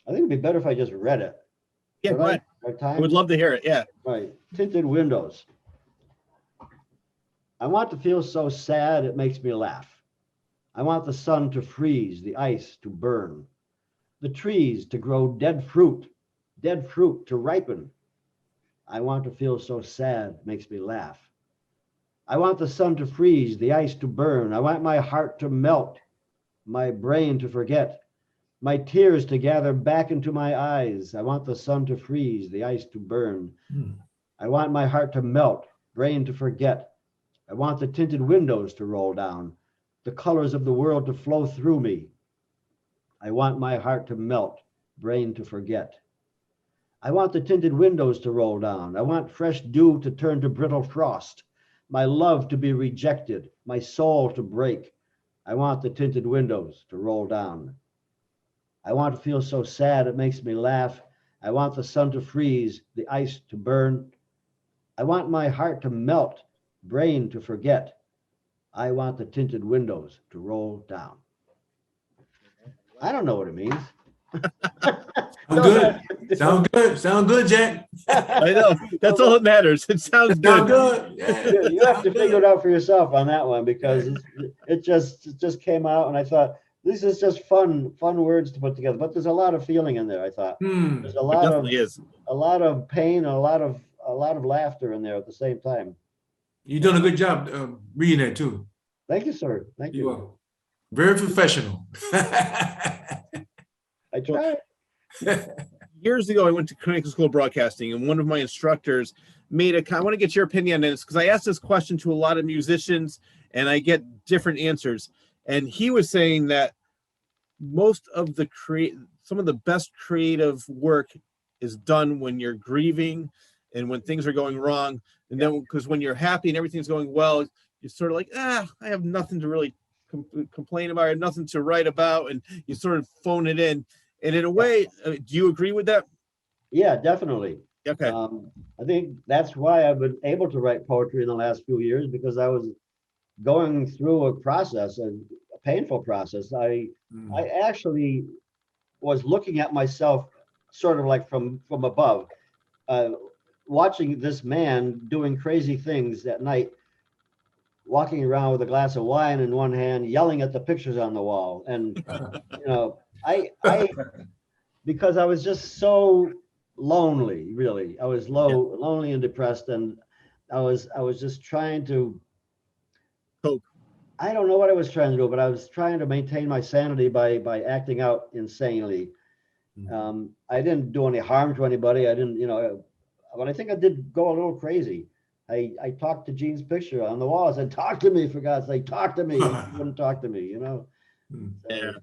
think it'd be better if I just read it. Yeah, go ahead. I would love to hear it. Yeah. Right. Tinted windows. I want to feel so sad it makes me laugh. I want the sun to freeze, the ice to burn, the trees to grow dead fruit to ripen. I want to feel so sad it makes me laugh. I want the sun to freeze, the ice to burn. I want my heart to melt, my brain to forget, my tears to gather back into my eyes. I want the sun to freeze, the ice to burn. I want my heart to melt, brain to forget. I want the tinted windows to roll down, the colors of the world to flow through me. I want my heart to melt, brain to forget. I want the tinted windows to roll down. I want fresh dew to turn to brittle frost, my love to be rejected, my soul to break. I want the tinted windows to roll down. I want to feel so sad it makes me laugh. I want the sun to freeze, the ice to burn. I want my heart to melt, brain to forget. I want the tinted windows to roll down. I don't know what it means. I'm good. Sound good, Jack. I know. That's all that matters. It sounds Sound good. good. Yeah. You have to figure it out for yourself on that one, because it just came out, and I thought, this is just fun words to put together. But there's a lot of feeling in there. I thought there's It definitely is. a lot of pain and a lot of laughter in there at the same time. You're doing a good job reading that too. Thank you, sir. Thank You you. are very professional. I tried. Years ago, I went to clinical school broadcasting, and one of my instructors made I want to get your opinion on this, because I asked this question to a lot of musicians and I get different answers. And he was saying that most of some of the best creative work is done when you're grieving and when things are going wrong. And then, because when you're happy and everything's going well, you're sort of like, I have nothing to really complain about, I have nothing to write about, and you sort of phone it in. And in a way, do you agree with that? Yeah, definitely. Okay. I think that's why I've been able to write poetry in the last few years, because I was going through a process, a painful process. I actually was looking at myself sort of like from above, watching this man doing crazy things at night, walking around with a glass of wine in one hand, yelling at the pictures on the wall. And, I because I was just so lonely, really. I was lonely and depressed, and I was just trying to cope. I don't know what I was trying to do, but I was trying to maintain my sanity by acting out insanely. I didn't do any harm to anybody. I didn't, but I think I did go a little crazy. I talked to Gene's picture on the wall. I said, "Talk to me, for God's sake, talk to me." He wouldn't talk to me, Yeah.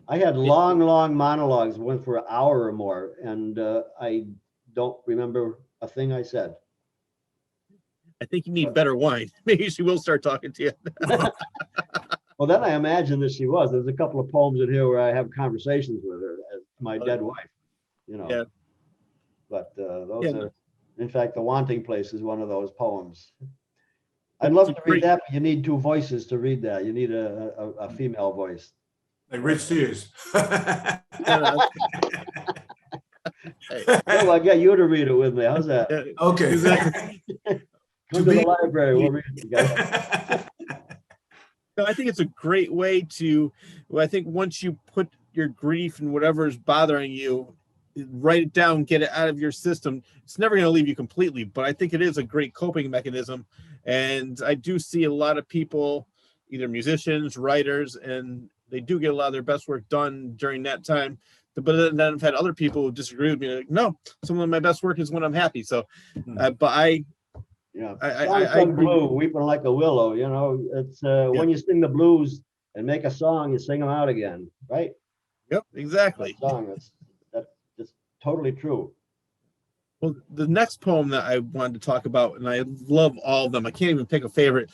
I had long monologues, went for an hour or more, and I don't remember a thing I said. I think you need better wine. Maybe she will start talking to you. Well, then I imagine that she was. There's a couple of poems in here where I have conversations with her, as my dead wife, Yeah. But those are, in fact, The Wanting Place is one of those poems. I'd love to read that, but you need two voices to read that. You need a female voice. Like Rich Sears. Well, I got you to read it with me. How's that? Okay. Exactly. Come to the library. We'll read it together. So I think it's a great way to, I think once you put your grief and whatever is bothering you, write it down, get it out of your system. It's never going to leave you completely, but I think it is a great coping mechanism. And I do see a lot of people, either musicians, writers, and they do get a lot of their best work done during that time. But then I've had other people who disagree with me. Like, no, some of my best work is when I'm happy. So, but I blue, weeping like a willow. It's when you sing the blues and make a song, you sing them out again, right? Yep, exactly. That song, that's totally true. Well, the next poem that I wanted to talk about, and I love all of them, I can't even pick a favorite,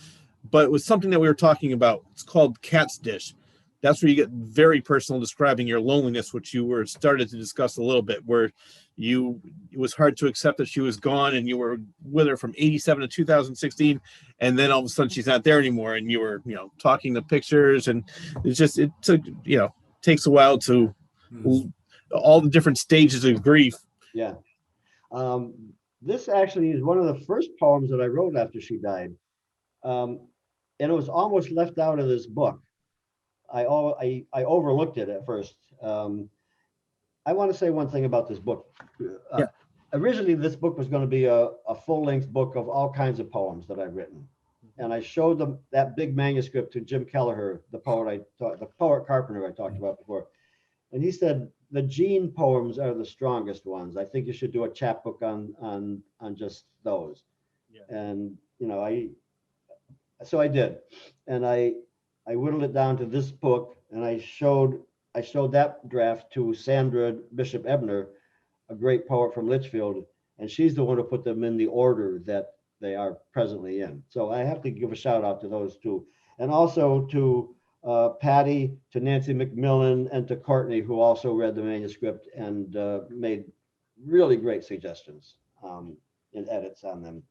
but it was something that we were talking about. It's called Cat's Dish. That's where you get very personal, describing your loneliness, which you were started to discuss a little bit, where it was hard to accept that she was gone, and you were with her from 87 to 2016, and then all of a sudden she's not there anymore, and you were, talking the pictures, and it took, takes a while to all the different stages of grief. Yeah. This actually is one of the first poems that I wrote after she died. And it was almost left out of this book. I overlooked it at first. I want to say one thing about this book. Originally, this book was going to be a full-length book of all kinds of poems that I've written. And I showed them that big manuscript to Jim Kelleher, the poet carpenter I talked about before. And he said, the Gene poems are the strongest ones. I think you should do a chapbook on just those. Yeah. And, so I did. And I whittled it down to this book, and I showed that draft to Sandra Bishop Ebner, a great poet from Litchfield, and she's the one who put them in the order that they are presently in. So I have to give a shout out to those two, and also to Patty, to Nancy McMillan, and to Courtney, who also read the manuscript and made really great suggestions and edits on them.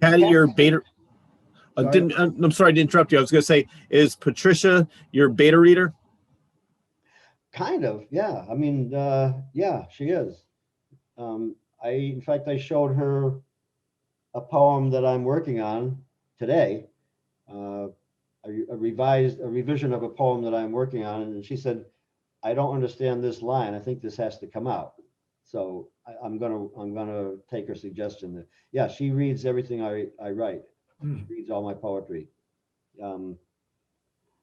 Patty, your beta. I'm sorry to interrupt you. I was going to say, is Patricia your beta reader? Kind of, yeah. I mean, yeah, she is. In fact, I showed her a poem that I'm working on today, a revision of a poem that I'm working on, and she said, "I don't understand this line. I think this has to come out." So I'm gonna take her suggestion. That, yeah, she reads everything I write. She reads all my poetry.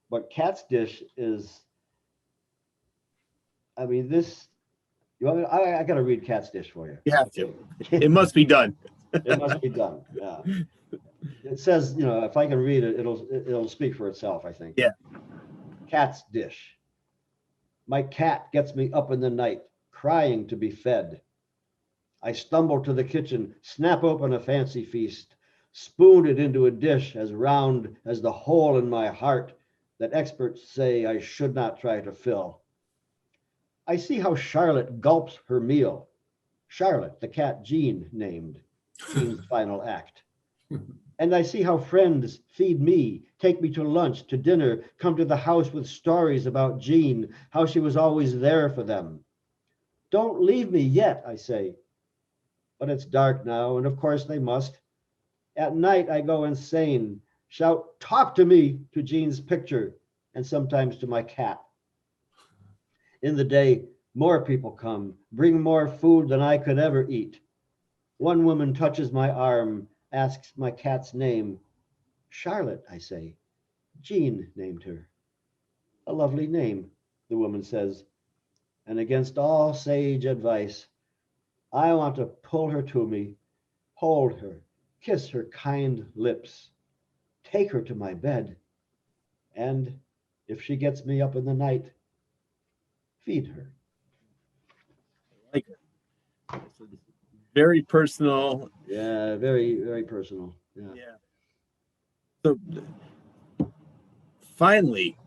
But Cat's Dish is, I mean, this. You want me? I got to read Cat's Dish for you. You have to. It must be done. It must be done. Yeah. It says, if I can read it, it'll speak for itself, I think. Yeah. Cat's Dish. My cat gets me up in the night, crying to be fed. I stumble to the kitchen, snap open a fancy feast, spoon it into a dish as round as the hole in my heart that experts say I should not try to fill. I see how Charlotte gulps her meal. Charlotte, the cat Jean named, Jean's final act. And I see how friends feed me, take me to lunch, to dinner, come to the house with stories about Jean, how she was always there for them. Don't leave me yet, I say. But it's dark now, and of course they must. At night I go insane, shout, "Talk to me," to Jean's picture, and sometimes to my cat. In the day, more people come, bring more food than I could ever eat. One woman touches my arm, asks my cat's name. Charlotte, I say. Jean named her. A lovely name, the woman says. And against all sage advice, I want to pull her to me, hold her, kiss her kind lips, take her to my bed, and if she gets me up in the night, feed her. Like, very personal. Yeah, very, very personal. Yeah. So finally,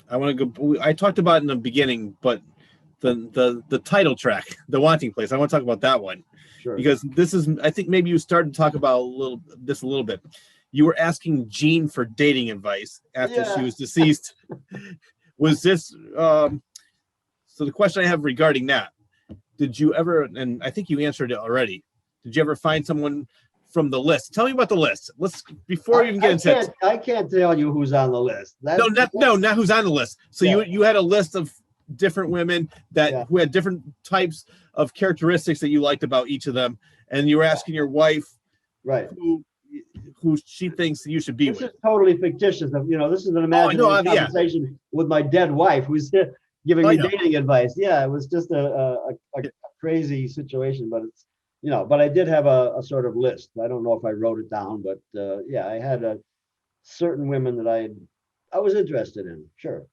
I want to go. I talked about it in the beginning, but the title track, "The Wanting Place," I want to talk about that one. Sure. Because this is, I think maybe you started to talk about a little bit. You were asking Jean for dating advice after she was deceased. Was this so the question I have regarding that, did you ever, and I think you answered it already, did you ever find someone from the list? Tell me about the list. Let's, before we even get into it. I can't tell you who's on the list. Not who's on the list. So you had a list of different women that who had different types of characteristics that you liked about each of them, and you were asking your wife, right, who she thinks you should be with. This is totally fictitious. This is an imaginary conversation with my dead wife, who's giving me dating advice. Yeah, it was just a crazy situation, but it's, but I did have a sort of list. I don't know if I wrote it down, but I had a certain women that I was interested in. Sure.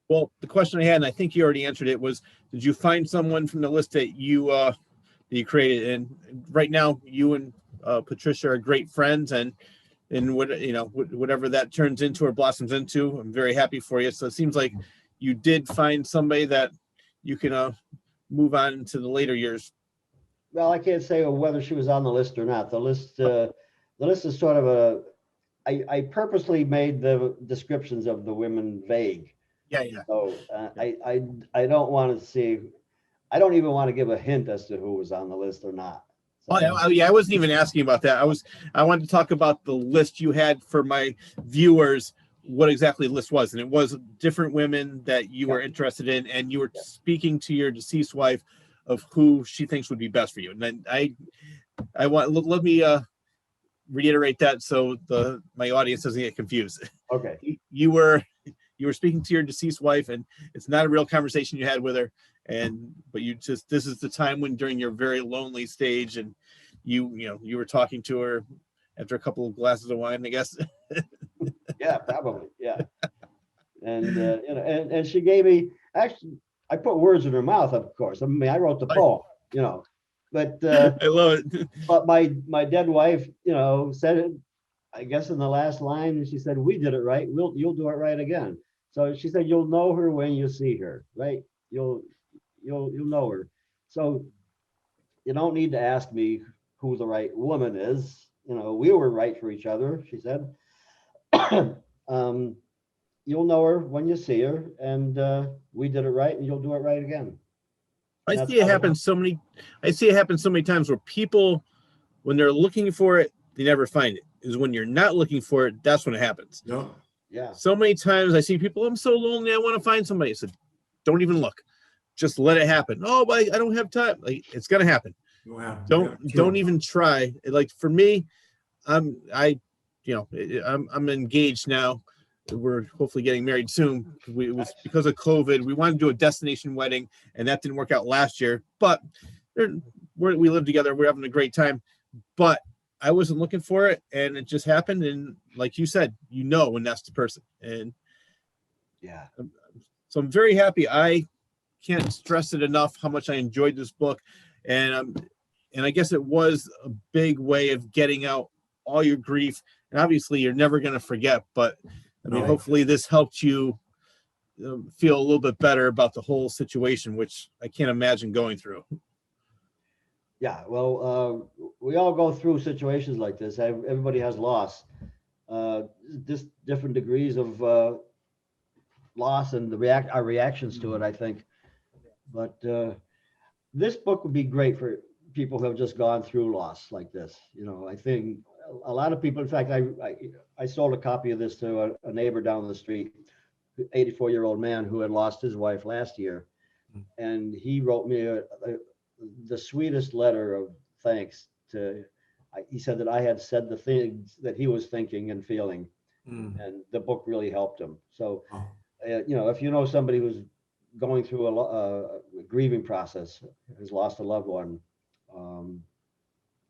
Well, the question I had, and I think you already answered it, was, did you find someone from the list that you created? And right now, you and Patricia are great friends, and whatever that turns into or blossoms into, I'm very happy for you. So it seems like you did find somebody that you can move on into the later years. Well, I can't say whether she was on the list or not. The list is sort of I purposely made the descriptions of the women vague. Yeah. So I don't want to see. I don't even want to give a hint as to who was on the list or not. So, I wasn't even asking about that. I wanted to talk about the list you had for my viewers, what exactly the list was, and it was different women that you were interested in, and you were speaking to your deceased wife of who she thinks would be best for you. And then I want, let me reiterate that so my audience doesn't get confused. Okay. You were speaking to your deceased wife, and it's not a real conversation you had with her, but this is the time when, during your very lonely stage, and you were talking to her after a couple of glasses of wine, I guess. Yeah, probably. Yeah. And and she gave me, actually, I put words in her mouth, of course. I mean, I wrote the poem, but I love it. But my dead wife, said it, I guess, in the last line, and she said, "We did it right. You'll do it right again." So she said, "You'll know her when you see her, right? You'll know her." So you don't need to ask me who the right woman is. We were right for each other, she said. you'll know her when you see her, and we did it right, and you'll do it right again. I see it happen so many times where people, when they're looking for it, they never find it. Is when you're not looking for it, that's when it happens. No. Yeah. So many times I see people, I'm so lonely, I want to find somebody. I said, don't even look. Just let it happen. Oh, but I don't have time. Like, it's gonna happen. Don't even try. Like, for me, I'm engaged now. We're hopefully getting married soon. It was because of COVID. We wanted to do a destination wedding, and that didn't work out last year. But we live together. We're having a great time. But I wasn't looking for it, and it just happened. And like you said, when that's the person. And yeah, so I'm very happy. I can't stress it enough how much I enjoyed this book, and I guess it was a big way of getting out all your grief. And obviously, you're never going to forget, but I mean, hopefully this helped you feel a little bit better about the whole situation, which I can't imagine going through. Yeah, well, we all go through situations like this. Everybody has loss, just different degrees of loss and our reactions to it, I think. But this book would be great for people who have just gone through loss like this. I think a lot of people, in fact, I sold a copy of this to a neighbor down the street, 84-year-old man who had lost his wife last year. And he wrote me the sweetest letter of thanks. He said that I had said the things that he was thinking and feeling, and the book really helped him. So, if you know somebody who's going through a grieving process, has lost a loved one,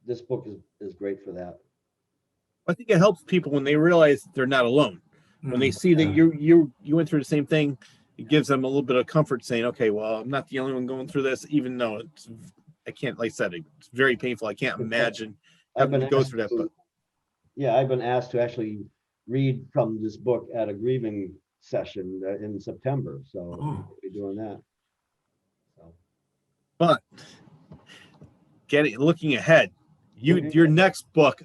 this book is great for that. I think it helps people when they realize they're not alone. When they see that you went through the same thing, it gives them a little bit of comfort, saying, okay, well, I'm not the only one going through this, even though I can't, like I said, it's very painful. I can't imagine having to go through that. But yeah, I've been asked to actually read from this book at a grieving session in September. So we'll be doing that. So. But looking ahead, your next book,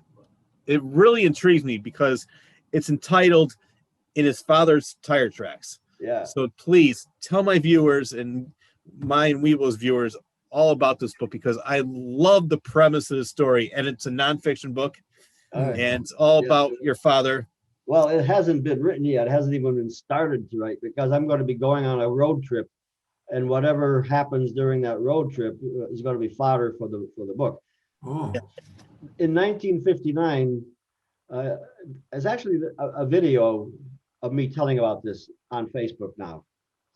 it really intrigues me because it's entitled In His Father's Tire Tracks. Yeah. So please tell my viewers and mine, Wibo's viewers, all about this book, because I love the premise of the story, and it's a nonfiction book, and it's all about your father. Well, it hasn't been written yet. It hasn't even been started to write, because I'm going to be going on a road trip, and whatever happens during that road trip is going to be fodder for the book. In 1959, there's actually a video of me telling about this on Facebook now.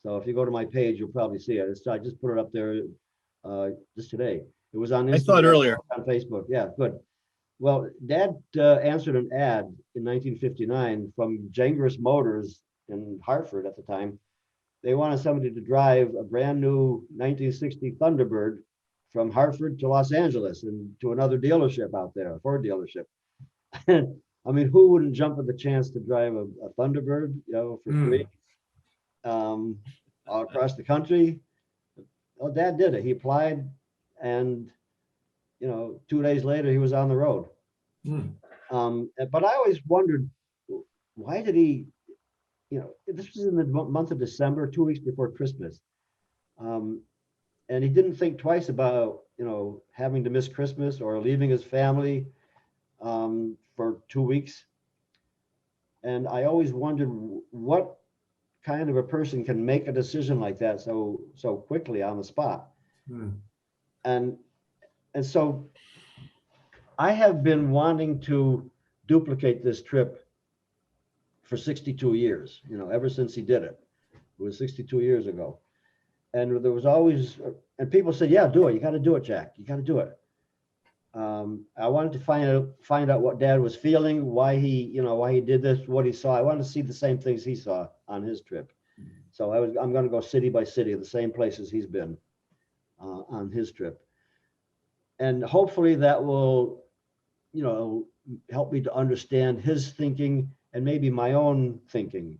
So if you go to my page, you'll probably see it. I just put it up there just today. It was on Instagram. I saw it earlier. On Facebook. Yeah, good. Well, Dad answered an ad in 1959 from Gengris Motors in Hartford at the time. They wanted somebody to drive a brand new 1960 Thunderbird from Hartford to Los Angeles and to another dealership out there, a Ford dealership. I mean, who wouldn't jump at the chance to drive a Thunderbird, for free, all across the country? Well, Dad did it. He applied, and 2 days later, he was on the road. But I always wondered, why did he? This was in the month of December, 2 weeks before Christmas, and he didn't think twice about having to miss Christmas or leaving his family for 2 weeks. And I always wondered what kind of a person can make a decision like that so quickly on the spot. And so I have been wanting to duplicate this trip for 62 years, ever since he did it. It was 62 years ago. And there was always, and people said, yeah, do it. You got to do it, Jack. You got to do it. I wanted to find out what Dad was feeling, why he did this, what he saw. I wanted to see the same things he saw on his trip. So I'm going to go city by city, the same places he's been on his trip. And hopefully that will, help me to understand his thinking and maybe my own thinking.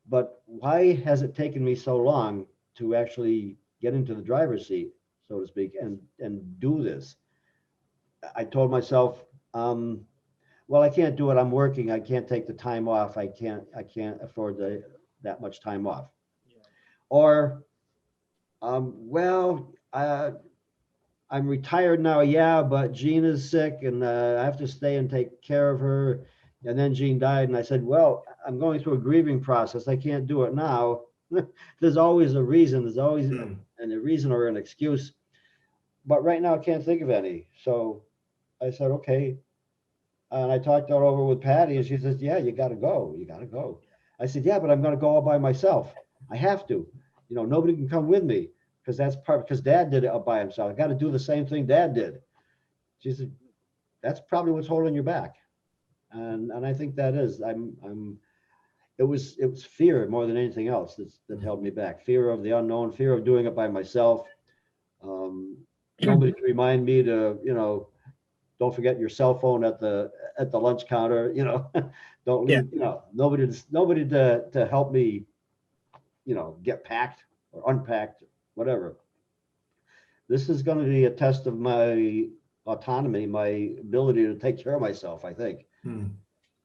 But why has it taken me so long to actually get into the driver's seat, so to speak, and do this? I told myself, well, I can't do it. I'm working. I can't take the time off. I can't afford that much time off. Yeah. Or, well, I'm retired now. Yeah, but Jean is sick and I have to stay and take care of her. And then Jean died. And I said, well, I'm going through a grieving process. I can't do it now. There's always a reason. There's always a reason or an excuse. But right now I can't think of any. So I said, okay. And I talked that over with Patty and she says, yeah, you got to go. You got to go. I said, yeah, but I'm going to go all by myself. I have to, nobody can come with me because Dad did it all by himself. I got to do the same thing Dad did. She said, that's probably what's holding you back. And I think that is, it was fear more than anything else that held me back. Fear of the unknown, fear of doing it by myself. Nobody to remind me to, don't forget your cell phone at the lunch counter, don't leave, nobody to help me, get packed or unpacked, whatever. This is going to be a test of my autonomy, my ability to take care of myself, I think.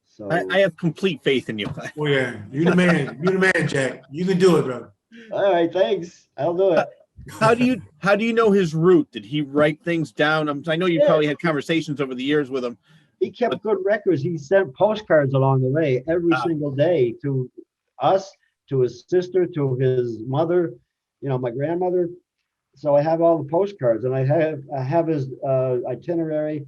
So I have complete faith in you. Oh yeah, you're the man. You're the man, Jack. You can do it, brother. all right, thanks. I'll do it. How do you know his route? Did he write things down? I know you Yeah. probably had conversations over the years with him. He kept good records. He sent postcards along the way every single day to us, to his sister, to his mother, my grandmother. So I have all the postcards, and I have his itinerary.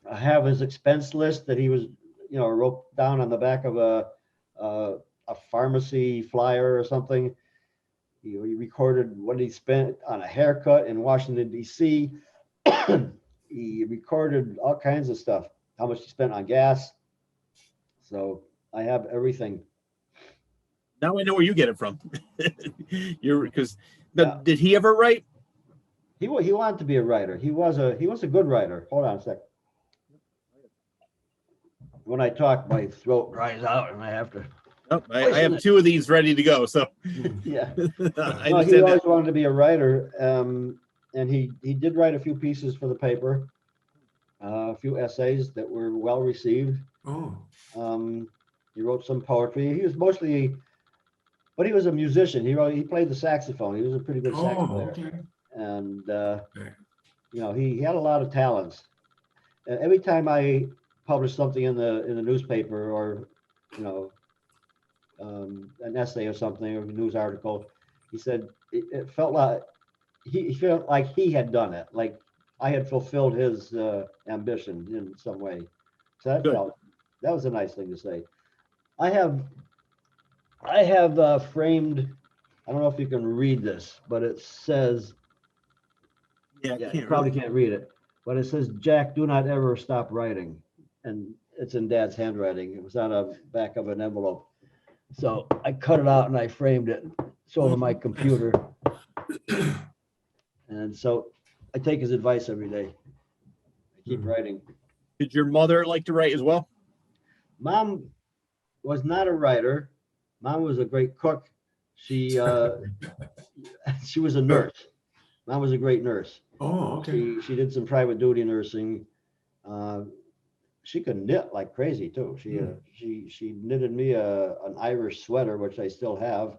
I have his expense list that he was, wrote down on the back of a pharmacy flyer or something. He recorded what he spent on a haircut in Washington, D.C. He recorded all kinds of stuff, how much he spent on gas. So I have everything. Now I know where you get it from. Did he ever write? He wanted to be a writer. He was a good writer. Hold on a sec. When I talk, my throat dries out, and I have to. Oh, I have two of these ready to go. So yeah, I no, he understand always that. wanted to be a writer, and he did write a few pieces for the paper, a few essays that were well received. Oh, He wrote some poetry. He was mostly, but he was a musician. He played the saxophone. He was a pretty good sax player, okay. and he had a lot of talents. Every time I published something in the newspaper or an essay or something or a news article, he said it felt like he felt like he had done it, like I had fulfilled his ambition in some way. So that was a nice thing to say. I have framed. I don't know if you can read this, but it says. Yeah, You probably can't read it, but it says, "Jack, do not ever stop writing," and it's in Dad's handwriting. It was on the back of an envelope. So I cut it out and I framed it. It's over my computer. And so I take his advice every day. I keep writing. Did your mother like to write as well? Mom was not a writer. Mom was a great cook. She she was a nurse. Mom was a great nurse. Oh, okay. She did some private duty nursing. She could knit like crazy too. She knitted me an Irish sweater, which I still have,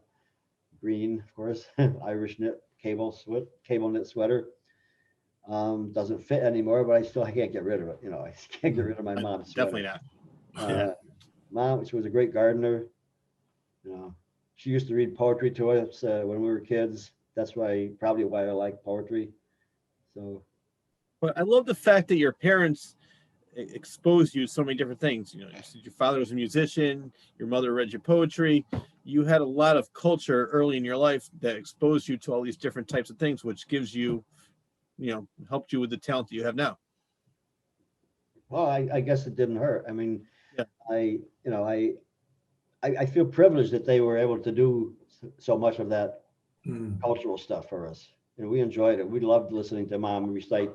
green, of course, Irish knit cable knit sweater. Doesn't fit anymore, but I can't get rid of it. I can't get rid of my mom's sweater. Definitely not. Mom, she was a great gardener. She used to read poetry to us when we were kids. That's probably why I like poetry. So, but I love the fact that your parents exposed you to so many different things. You said your father was a musician, your mother read your poetry. You had a lot of culture early in your life that exposed you to all these different types of things, which gives you, helped you with the talent that you have now. Well, I guess it didn't hurt. I mean, yeah. I feel privileged that they were able to do so much of that cultural stuff for us. We enjoyed it. We loved listening to Mom recite,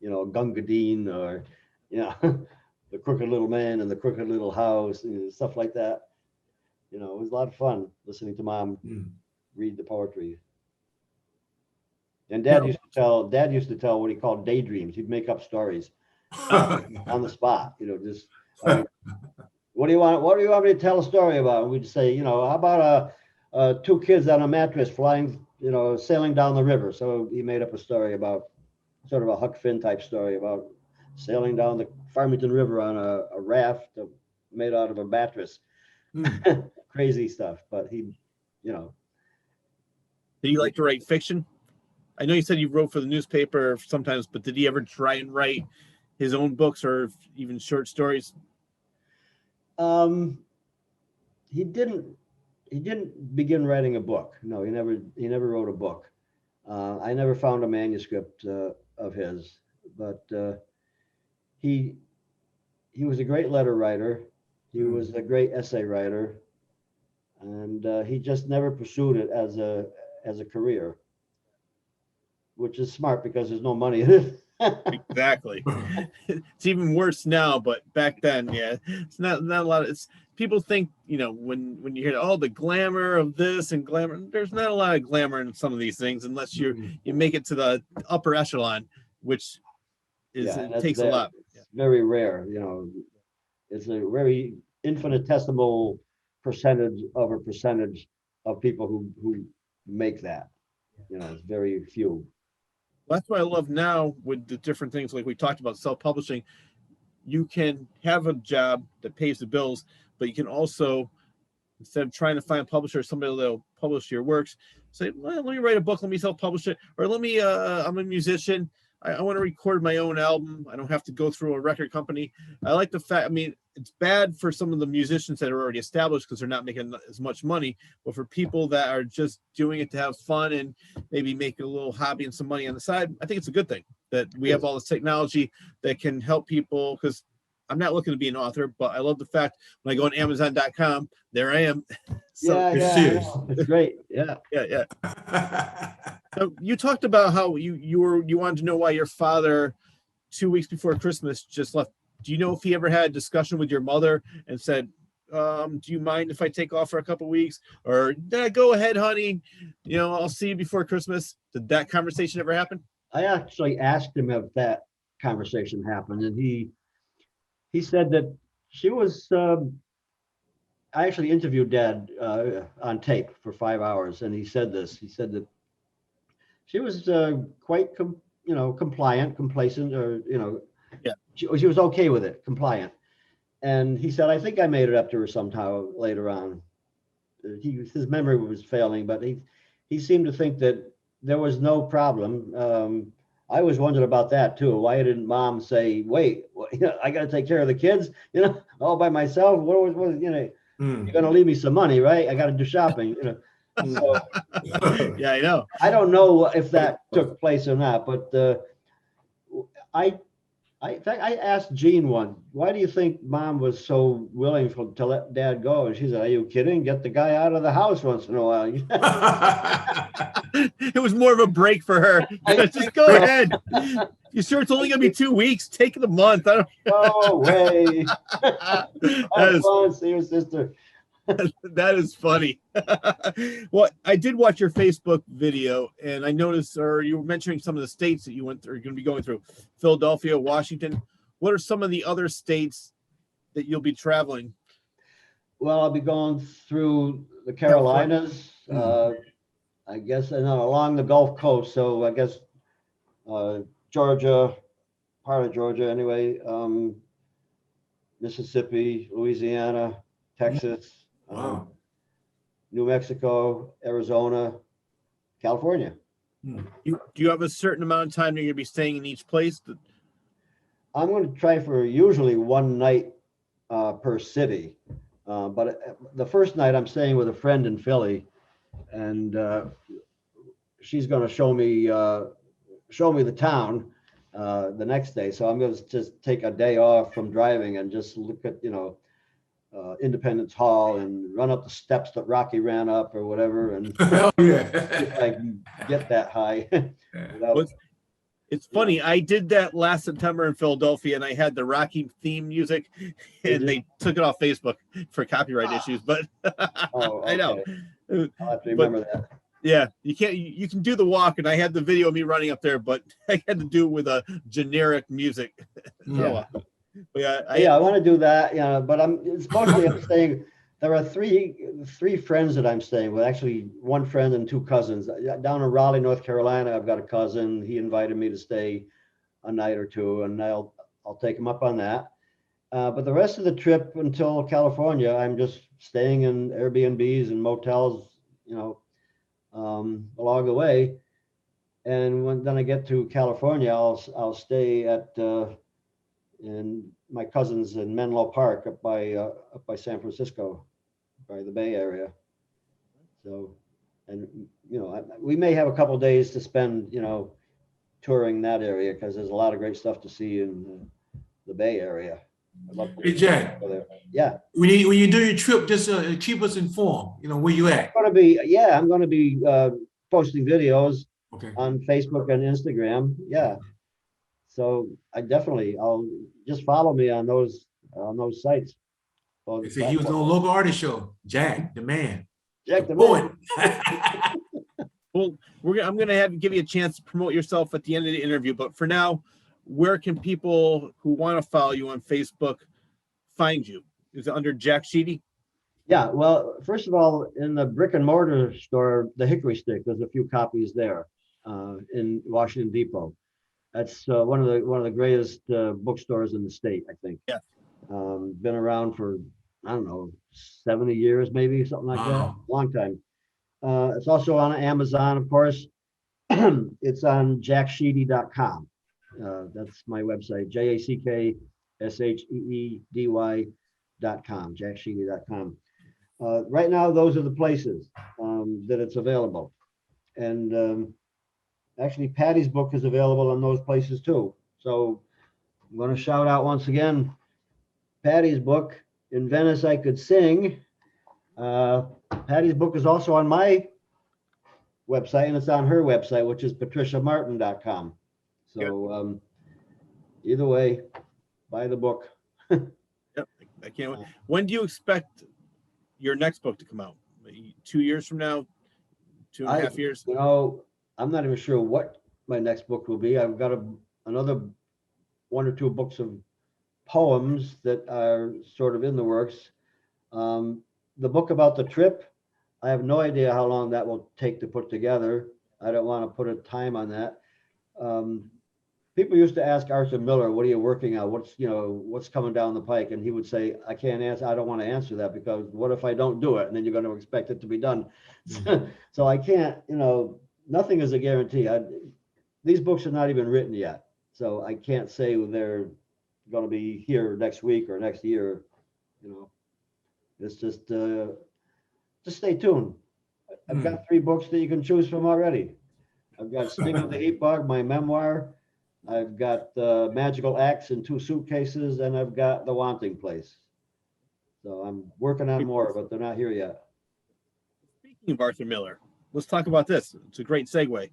Gunga Din or, The Crooked Little Man and the Crooked Little House, stuff like that. It was a lot of fun listening to Mom read the poetry. And Dad used to tell what he called daydreams. He'd make up stories. on the spot. Just what do you want? What do you want me to tell a story about? And we'd say, how about two kids on a mattress flying, sailing down the river. So he made up a story about sort of a Huck Finn type story about sailing down the Farmington River on a raft made out of a mattress. Crazy stuff. But he, Did you like to write fiction? I know you said you wrote for the newspaper sometimes, but did he ever try and write his own books or even short stories? He didn't begin writing a book. No, he never wrote a book. I never found a manuscript of his, but he was a great letter writer. He was a great essay writer, and he just never pursued it as a career, which is smart because there's no money in it. Exactly. It's even worse now, but back then, yeah, it's not a lot of. People think, when you hear the glamour of this and glamour, there's not a lot of glamour in some of these things unless you make it to the upper echelon, which is it takes a lot. It's very rare, it's a very infinitesimal percentage of people who make that. It's very few. That's what I love now with the different things like we talked about self-publishing. You can have a job that pays the bills, but you can also, instead of trying to find a publisher, somebody that'll publish your works, say, well, let me write a book, let me self-publish it, or let me, I'm a musician, I want to record my own album, I don't have to go through a record company. I like the fact, it's bad for some of the musicians that are already established because they're not making as much money, but for people that are just doing it to have fun and maybe make a little hobby and some money on the side, I think it's a good thing that we have all this technology that can help people, because I'm not looking to be an author, but I love the fact when I go on Amazon.com, there I am. So, it's great. Yeah. So you talked about how you wanted to know why your father 2 weeks before Christmas just left. Do you know if he ever had a discussion with your mother and said, do you mind if I take off for a couple of weeks? Or go ahead, honey, I'll see you before Christmas. Did that conversation ever happen? I actually asked him if that conversation happened, and he said that she was, I actually interviewed Dad on tape for 5 hours, and he said this. He said that she was quite, compliant, complacent, or, she was okay with it, compliant. And he said, I think I made it up to her somehow later on. His memory was failing, but he seemed to think that there was no problem. I always wondered about that too. Why didn't Mom say, "Wait, I got to take care of the kids, all by myself"? What you're going to leave me some money, right? I got to do shopping, So, yeah, I know. I don't know if that took place or not, but in fact, I asked Jean one, why do you think Mom was so willing to let Dad go? And she said, are you kidding? Get the guy out of the house once in a while. It was more of a break for her. Just go ahead. You sure it's only going to be 2 weeks? Take the month. No way. See your sister. That is funny. Well, I did watch your Facebook video, and I noticed, or you were mentioning some of the states that you went through, you're going to be going through: Philadelphia, Washington. What are some of the other states that you'll be traveling? Well, I'll be going through the Carolinas, I guess, and along the Gulf Coast. So I guess Georgia, part of Georgia anyway, Mississippi, Louisiana, Texas. Wow. New Mexico, Arizona, California. Do you have a certain amount of time you're going to be staying in each place? I'm going to try for usually one night per city. But the first night I'm staying with a friend in Philly, and she's going to show me the town the next day. So I'm going to just take a day off from driving and just look at, Independence Hall and run up the steps that Rocky ran up or whatever, and if I can get that high. It's funny. I did that last September in Philadelphia, and I had the Rocky theme music, and they took it off Facebook for copyright issues. But okay. I know. I'll have to remember that. Yeah, you can't. You can do the walk, and I had the video of me running up there, but I had to do it with a generic music. Yeah. But yeah, I want to do that, but it's mostly I'm staying. There are three friends that I'm staying with. Actually, one friend and two cousins down in Raleigh, North Carolina. I've got a cousin. He invited me to stay a night or two, and I'll take him up on that. But the rest of the trip until California, I'm just staying in Airbnbs and motels, along the way. And then I get to California, I'll stay at in my cousins in Menlo Park up by San Francisco, by the Bay Area. So, and we may have a couple of days to spend, touring that area because there's a lot of great stuff to see in the Bay Area. I'd love to Hey, Jack. go there. Yeah. When you do your trip, just keep us informed. Where you at. I'm going to be posting videos Okay. on Facebook and Instagram. Yeah. So I'll just follow me on those sites. They say he was on a local artist show. Jack, the man. Jack the Boy. Well, I'm going to give you a chance to promote yourself at the end of the interview. But for now, where can people who want to follow you on Facebook find you? Is it under Jack Sheedy? Yeah. Well, first of all, in the brick and mortar store, the Hickory Stick, there's a few copies there in Washington Depot. That's one of the greatest bookstores in the state, I think. Yeah. Been around for, I don't know, 70 years, maybe something like that. Long time. It's also on Amazon, of course. It's on jacksheedy.com. That's my website, JACKSHEEDY.com, jacksheedy.com. Right now, those are the places that it's available. And actually, Patty's book is available on those places too. So I'm going to shout out once again, Patty's book, In Venice I Could Sing. Patty's book is also on my website, and it's on her website, which is patriciamartin.com. So either way, buy the book. Yep, I can't wait. When do you expect your next book to come out? 2 years from now? 2.5 years? I'm not even sure what my next book will be. I've got another 1 or 2 books of poems that are sort of in the works. The book about the trip, I have no idea how long that will take to put together. I don't want to put a time on that. People used to ask Arthur Miller, what are you working on? What's coming down the pike? And he would say, I can't answer. I don't want to answer that because what if I don't do it? And then you're going to expect it to be done. So I can't, nothing is a guarantee. These books are not even written yet. So I can't say they're going to be here next week or next year. It's just stay tuned. I've got 3 books that you can choose from already. I've got Sting of the Heat Bug, my memoir. I've got Magical Acts in 2 suitcases, and I've got The Wanting Place. So I'm working on more, but they're not here yet. Speaking of Arthur Miller, let's talk about this. It's a great segue.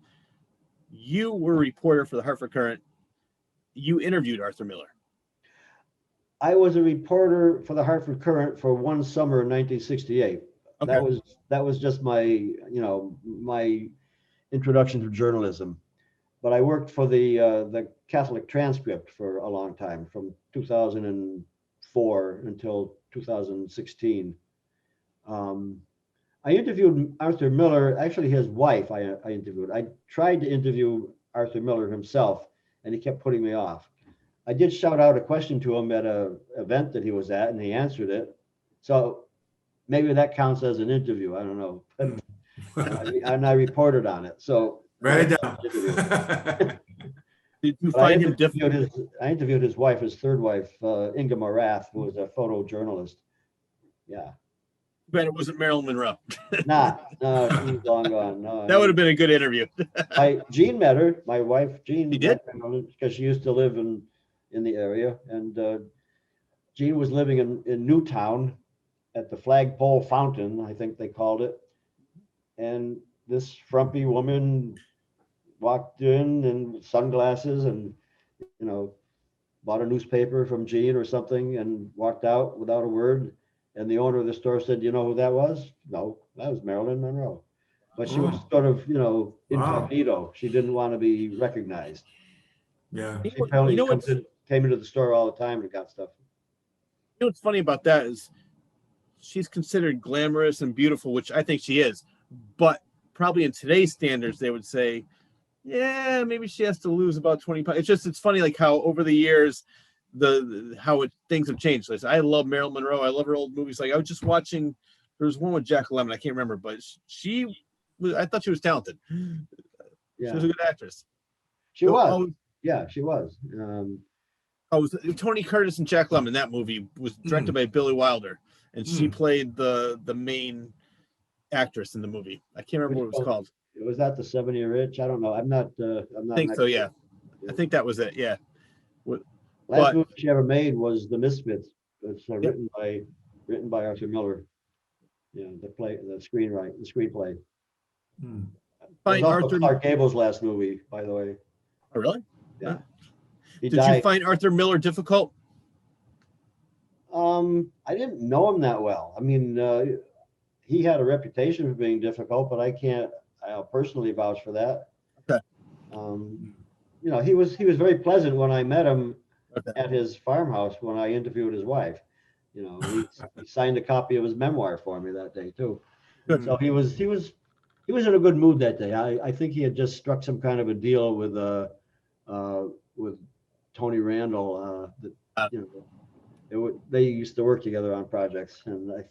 You were a reporter for the Hartford Courant. You interviewed Arthur Miller. I was a reporter for the Hartford Courant for one summer in 1968. Okay. That was just my my introduction to journalism. But I worked for the Catholic Transcript for a long time, from 2004 until 2016. I interviewed Arthur Miller, actually his wife I interviewed. I tried to interview Arthur Miller himself, and he kept putting me off. I did shout out a question to him at an event that he was at, and he answered it. So maybe that counts as an interview. I don't know. And I reported on it. So write it down. Did you find him difficult? I interviewed his wife, his third wife, Inge Morath, who was a photojournalist. Yeah. Bet it wasn't Marilyn Monroe. No, she's long gone. No, that would have been a good interview. Jean met her. My wife, Jean. She did? Because she used to live in the area. And Jean was living in Newtown at the Flagpole Fountain, I think they called it. And this frumpy woman walked in sunglasses and, bought a newspaper from Jean or something and walked out without a word. And the owner of the store said, "You know who that was?" "No, that was Marilyn Monroe." but she was sort of, Wow. incognito. She didn't want to be recognized. Yeah. She apparently You know what's came into the store all the time and got stuff. You know what's funny about that is she's considered glamorous and beautiful, which I think she is. But probably in today's standards, they would say, yeah, maybe she has to lose about 20 pounds. It's funny, like how over the years, things have changed. Like, I love Marilyn Monroe. I love her old movies. Like I was just watching, there was one with Jack Lemmon. I can't remember, but I thought she was talented. Yeah. She was a good actress. She was. Yeah, she was. Tony Curtis and Jack Lemmon. That movie was directed by Billy Wilder, and she played the main actress in the movie. I can't remember what it was called. Was that The 70-Year Itch? I don't know. I'm not. I think so. Yeah, I think that was it. Yeah. Last movie she ever made was The Misfits. It's written by Arthur Miller. Yeah, the screenplay. Find Arthur Clark Gable's last movie, by the way. Oh, really? Yeah. Did you find Arthur Miller difficult? I didn't know him that well. I mean, he had a reputation for being difficult, but I'll personally vouch for that. Okay. He was very pleasant when I met him at his farmhouse when I interviewed his wife. He signed a copy of his memoir for me that day too. Good. So he was in a good mood that day. I think he had just struck some kind of a deal with Tony Randall. They used to work together on projects, and I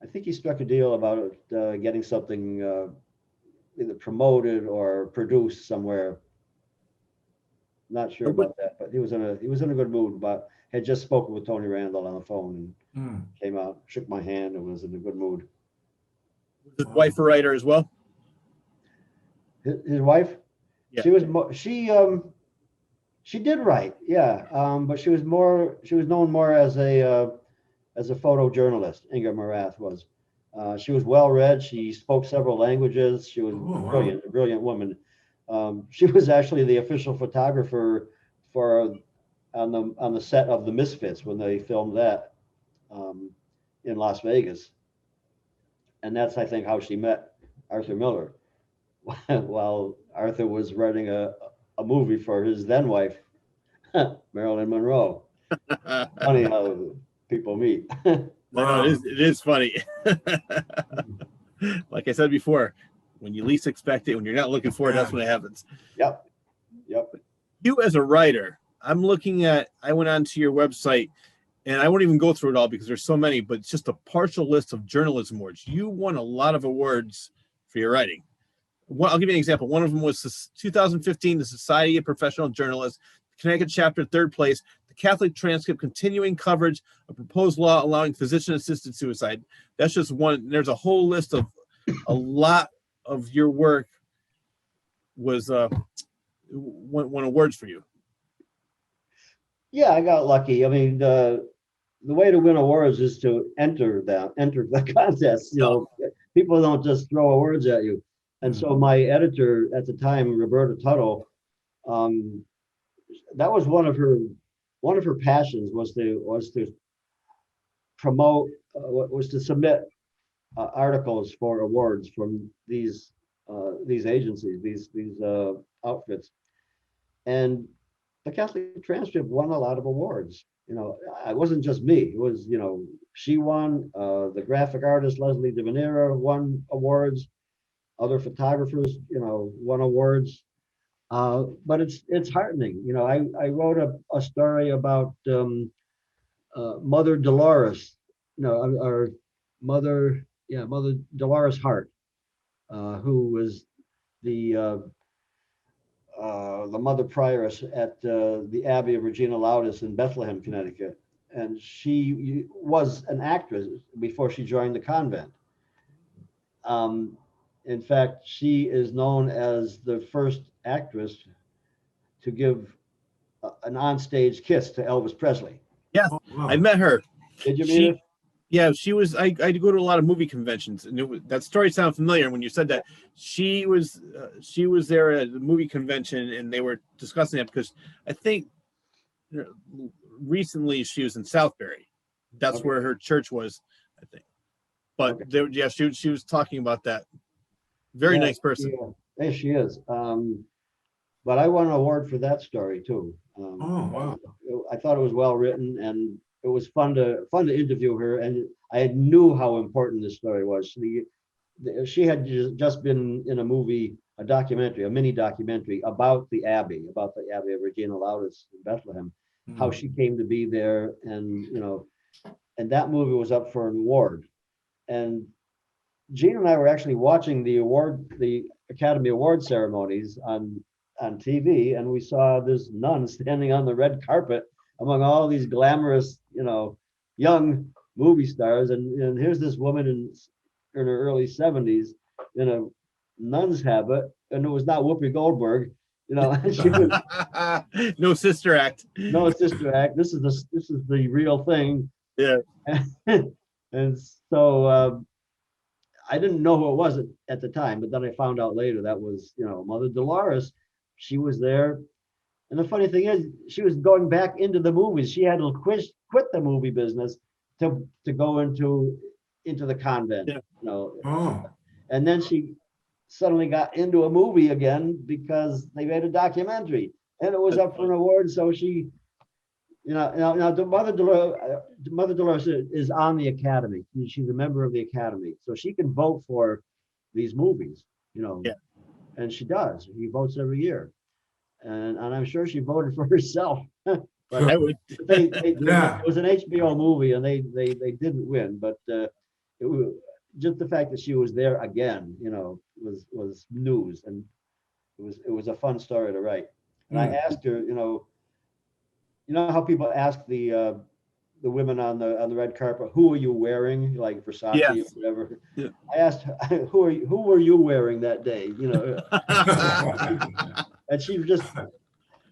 think he struck a deal about getting something either promoted or produced somewhere. Not sure about that, but he was in a good mood. But had just spoken with Tony Randall on the phone and came out, shook my hand, and was in a good mood. Was his wife a writer as well? His wife? Yeah. She did write, yeah. But she was known more as a photojournalist. Inge Morath was. She was well read. She spoke several languages. She was a brilliant woman. She was actually the official photographer on the set of The Misfits when they filmed that in Las Vegas. And that's, I think, how she met Arthur Miller while Arthur was writing a movie for his then wife, Marilyn Monroe. Funny how people meet. No, it is funny. Like I said before, when you least expect it, when you're not looking for it, that's when it happens. Yep. You as a writer, I went onto your website, and I won't even go through it all because there's so many, but it's just a partial list of journalism awards. You won a lot of awards for your writing. I'll give you an example. One of them was 2015, the Society of Professional Journalists, Connecticut chapter, 3rd place, the Catholic Transcript, continuing coverage of proposed law allowing physician-assisted suicide. That's just one. There's a whole list of a lot of your work was won awards for you. Yeah, I got lucky. I mean, the way to win awards is to enter the contest. People don't just throw awards at you. And so my editor at the time, Roberta Tuttle, that was one of her passions was to promote, was to submit articles for awards from these agencies, these outfits, and the Catholic Transcript won a lot of awards. It wasn't just me. It was, she won. The graphic artist Leslie DeVenera won awards. Other photographers, won awards. But it's heartening. I wrote a story about Mother Dolores, or Mother Dolores Hart, who was the mother prioress at the Abbey of Regina Laudis in Bethlehem, Connecticut. And she was an actress before she joined the convent. In fact, she is known as the first actress to give an onstage kiss to Elvis Presley. Yeah, I met her. Did you meet her? Yeah, she was. I go to a lot of movie conventions, and that story sounded familiar when you said that. She was there at the movie convention, and they were discussing it because I think recently she was in Southbury. That's where her church was, I think. But she was talking about that Very nice person. There she is. But I won an award for that story too. Oh, wow. I thought it was well written, and it was fun to interview her. And I knew how important this story was. She had just been in a movie, a mini documentary about the Abbey of Regina Laudis in Bethlehem, how she came to be there, and and that movie was up for an award. And Gene and I were actually watching the Academy Award ceremonies on TV, and we saw this nun standing on the red carpet among all these glamorous, young movie stars, and here's this woman in her early 70s in a nun's habit, and it was not Whoopi Goldberg, she was, no sister act. no sister act. This is the real thing. Yeah. And so I didn't know who it was at the time, but then I found out later that was, Mother Dolores. She was there. And the funny thing is, she was going back into the movies. She had to quit the movie business to go into the convent. Yeah. Oh. And then she suddenly got into a movie again because they made a documentary, and it was up for an award. So she, now the Mother Dolores is on the Academy. She's a member of the Academy, so she can vote for these movies. Yeah. And she does. She votes every year, and I'm sure she voted for herself. But I would. Yeah. It was an HBO movie, and they didn't win, but it was just the fact that she was there again, was news, and it was a fun story to write. And I asked her, how people ask the women on the red carpet, who are you wearing, like Versace or whatever. Yeah. I asked her, who were you wearing that day, and she just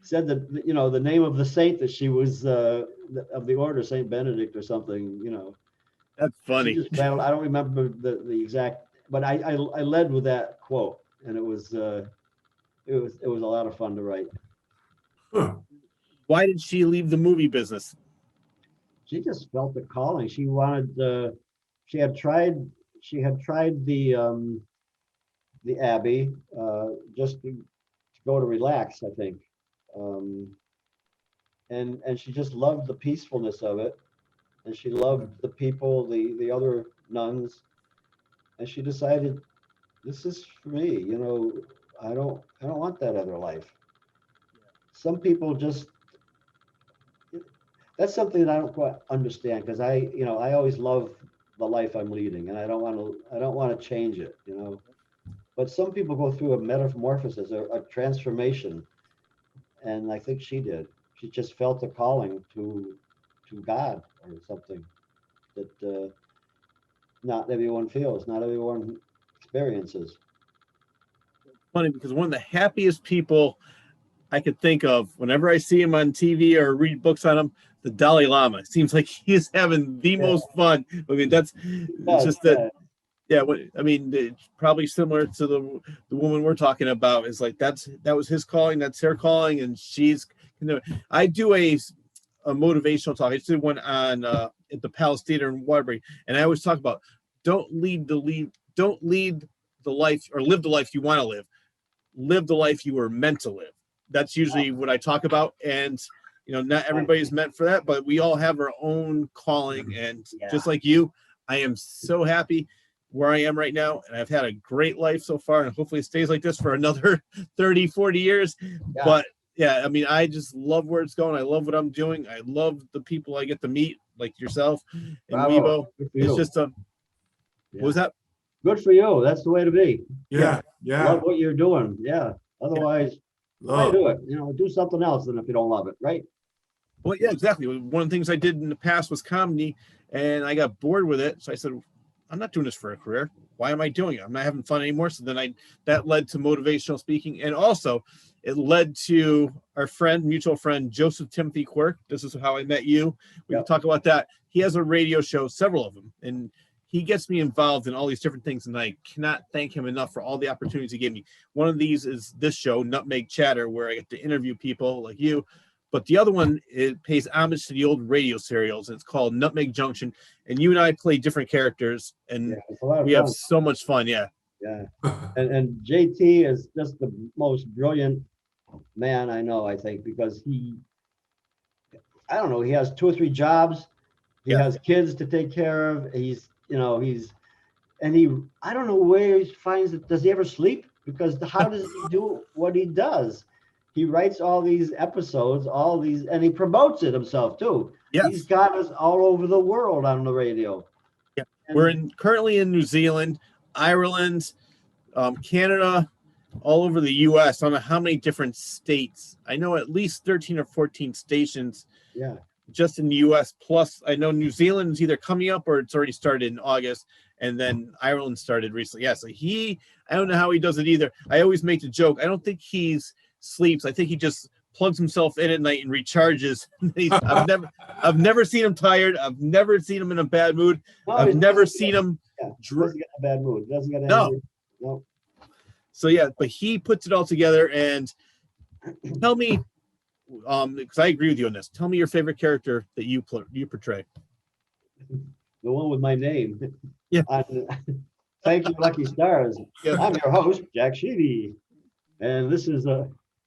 said that the name of the saint that she was of the order, Saint Benedict or something. That's funny. I don't remember the exact, but I led with that quote, and it was a lot of fun to write. Huh. Why did she leave the movie business? She just felt the calling. She wanted. She had tried the Abbey just to go to relax, I think, and she just loved the peacefulness of it. And she loved the people, the other nuns, and she decided, this is for me. I don't want that other life. Some people just, that's something that I don't quite understand, because I always love the life I'm leading, and I don't want to change it. But some people go through a metamorphosis, a transformation, and I think she did. She just felt a calling to God or something that not everyone feels, not everyone experiences. Funny, because one of the happiest people I could think of whenever I see him on TV or read books on him, the Dalai Lama. It seems like he's having the most fun. I mean, it's just that. Yeah, it's probably similar to the woman we're talking about. Is like that was his calling, that's her calling, and she's. I do a motivational talk. I just did one on at the Palace Theater in Waterbury, and I always talk about don't lead the life, or live the life you want to live the life you were meant to live. That's usually what I talk about, and not everybody's meant for that, but we all have our own calling. And just like you, I am so happy where I am right now, and I've had a great life so far, and hopefully it stays like this for another 30-40 years. But I just love where it's going. I love what I'm doing. I love the people I get to meet, like yourself and Wibo. It's just what was that? Good for you. That's the way to be. Yeah. Love what you're doing. Yeah. Otherwise, why do it? Do something else than if you don't love it, right? Well, yeah, exactly. One of the things I did in the past was comedy, and I got bored with it. So I said, I'm not doing this for a career. Why am I doing it? I'm not having fun anymore. So then that led to motivational speaking, and also it led to our mutual friend, Joseph Timothy Quirk. This is how I met you. We can talk about that. He has a radio show, several of them, and he gets me involved in all these different things, and I cannot thank him enough for all the opportunities he gave me. One of these is this show, Nutmeg Chatter, where I get to interview people like you. But the other one, it pays homage to the old radio serials. It's called Nutmeg Junction, and you and I play different characters, and we have so much fun. Yeah. Yeah. And JT is just the most brilliant man I know, I think, because I don't know, he has 2 or 3 jobs. He has kids to take care of. I don't know where he finds it. Does he ever sleep? Because how does he do what he does? He writes all these episodes, and he promotes it himself too. Yes. He's got us all over the world on the radio. Yeah. We're currently in New Zealand, Ireland, Canada, all over the US. I don't know how many different states. I know at least 13 or 14 stations. Yeah. Just in the US. Plus, I know New Zealand is either coming up or it's already started in August. And then Ireland started recently. Yeah, so I don't know how he does it either. I always make the joke. I don't think he sleeps. I think he just plugs himself in at night and recharges. I've never seen him tired. I've never seen him in a bad mood. I've never seen him. Doesn't get in a bad mood. Doesn't get angry. No. So yeah, but he puts it all together. And tell me, because I agree with you on this. Tell me your favorite character that you portray. The one with my name. Yeah. Thank you, Lucky Stars. Yeah. I'm your host, Jack Sheedy, and this is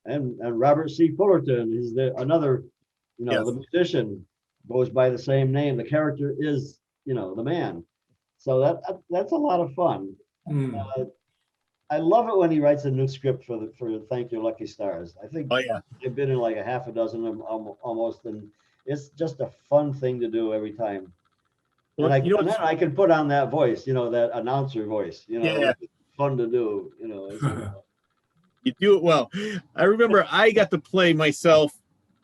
and Robert C. Fullerton is another, the musician goes by the same name. The character is, the man. So that's a lot of fun. I love it when he writes a new script for Thank You, Lucky Stars. I think I've been in like a half a dozen of them almost, and it's just a fun thing to do every time. Well, and then I can put on that voice, that announcer voice. It's fun to do. You do it well. I remember I got to play myself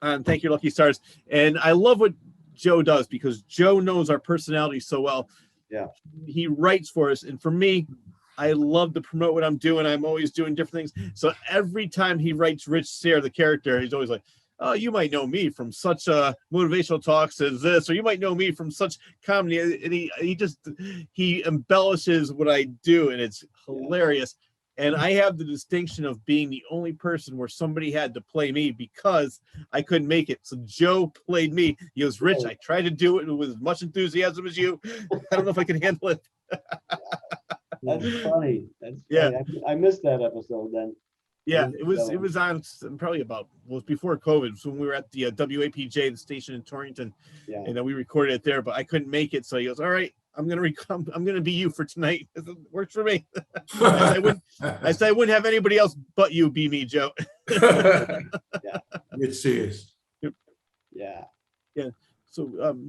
on Thank You, Lucky Stars, and I love what Joe does because Joe knows our personality so well. Yeah, he writes for us, and for me, I love to promote what I'm doing. I'm always doing different things. So every time he writes Rich Sayre, the character, he's always like, oh, you might know me from such motivational talks as this, or you might know me from such comedy. And he embellishes what I do, and it's hilarious. And I have the distinction of being the only person where somebody had to play me because I couldn't make it. So Joe played me. He goes, Rich, I tried to do it with as much enthusiasm as you. I don't know if I can handle it. That's funny. I missed that episode then. Yeah, it was on probably before COVID. So when we were at the WAPJ, the station in Torrington, and we recorded it there, but I couldn't make it. So he goes, all right, I'm gonna be you for tonight. It works for me. I said I wouldn't have anybody else but you be me, Joe. It's serious. Yeah. So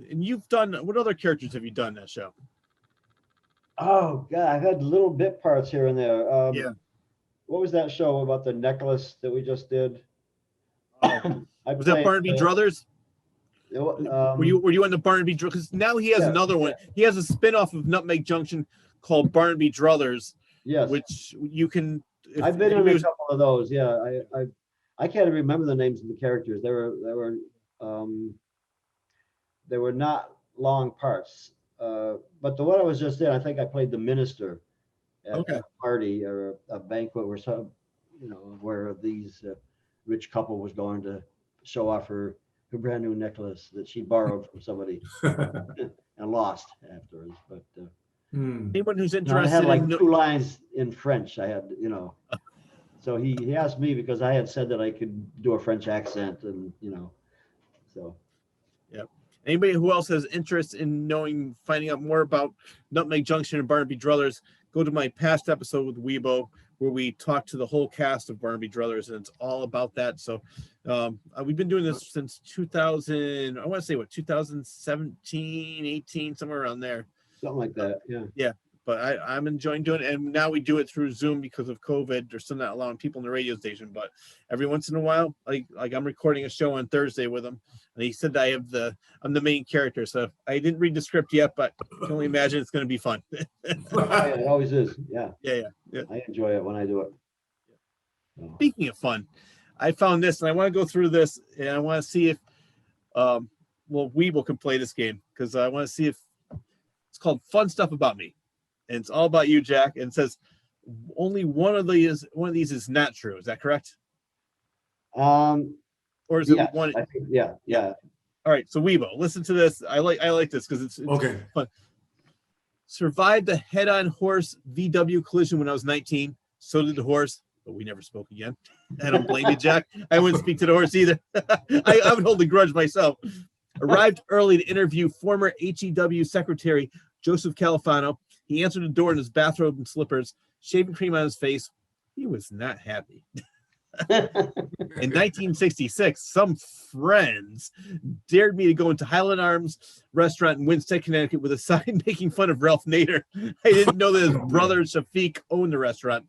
and you've done, what other characters have you done in that show? Oh God, I've had little bit parts here and there. What was that show about the necklace that we just did? Was that Barnaby Druthers? Were you on the Barnaby Druthers? Because now he has another one. He has a spin-off of Nutmeg Junction called Barnaby Druthers. Yes. Which you can. I've been in a couple of those. Yeah, I can't remember the names of the characters. They were not long parts. But the one I was just in, I think I played the minister at a party or a banquet where these rich couple was going to show off her brand new necklace that she borrowed from somebody and lost afterwards. But anyone who's interested, I had like 2 lines in French. I had, so he asked me because I had said that I could do a French accent, and so. Yep. Anybody who else has interest in finding out more about Nutmeg Junction and Barnaby Druthers, go to my past episode with Wibo, where we talked to the whole cast of Barnaby Druthers, and it's all about that. So we've been doing this since 2000, I want to say 2017, 18, somewhere around there. Something like that, yeah. Yeah, but I'm enjoying doing it, and now we do it through Zoom because of COVID. They're still not allowing people in the radio station, but every once in a while, like I'm recording a show on Thursday with him, and he said I'm the main character. So I didn't read the script yet, but I can only imagine it's going to be fun. Yeah, it always is. Yeah. Yeah. I enjoy it when I do it. Speaking of fun, I found this, and I want to go through this, and I want to see if Weeble can play this game, because I want to see if it's called Fun Stuff About Me. And it's all about you, Jack. And it says only one of these is not true. Is that correct? Or is it one? I think, yeah. All right. So Weibo, listen to this. I like this because it's okay. Fun. Survived a head-on horse VW collision when I was 19. So did the horse, but we never spoke again. I don't blame you, Jack. I wouldn't speak to the horse either. I would hold a grudge myself. Arrived early to interview former HEW Secretary Joseph Califano. He answered the door in his bathrobe and slippers, shaving cream on his face. He was not happy. In 1966, some friends dared me to go into Highland Arms restaurant in Winston, Connecticut with a sign making fun of Ralph Nader. I didn't know that his brother Shafiq owned the restaurant.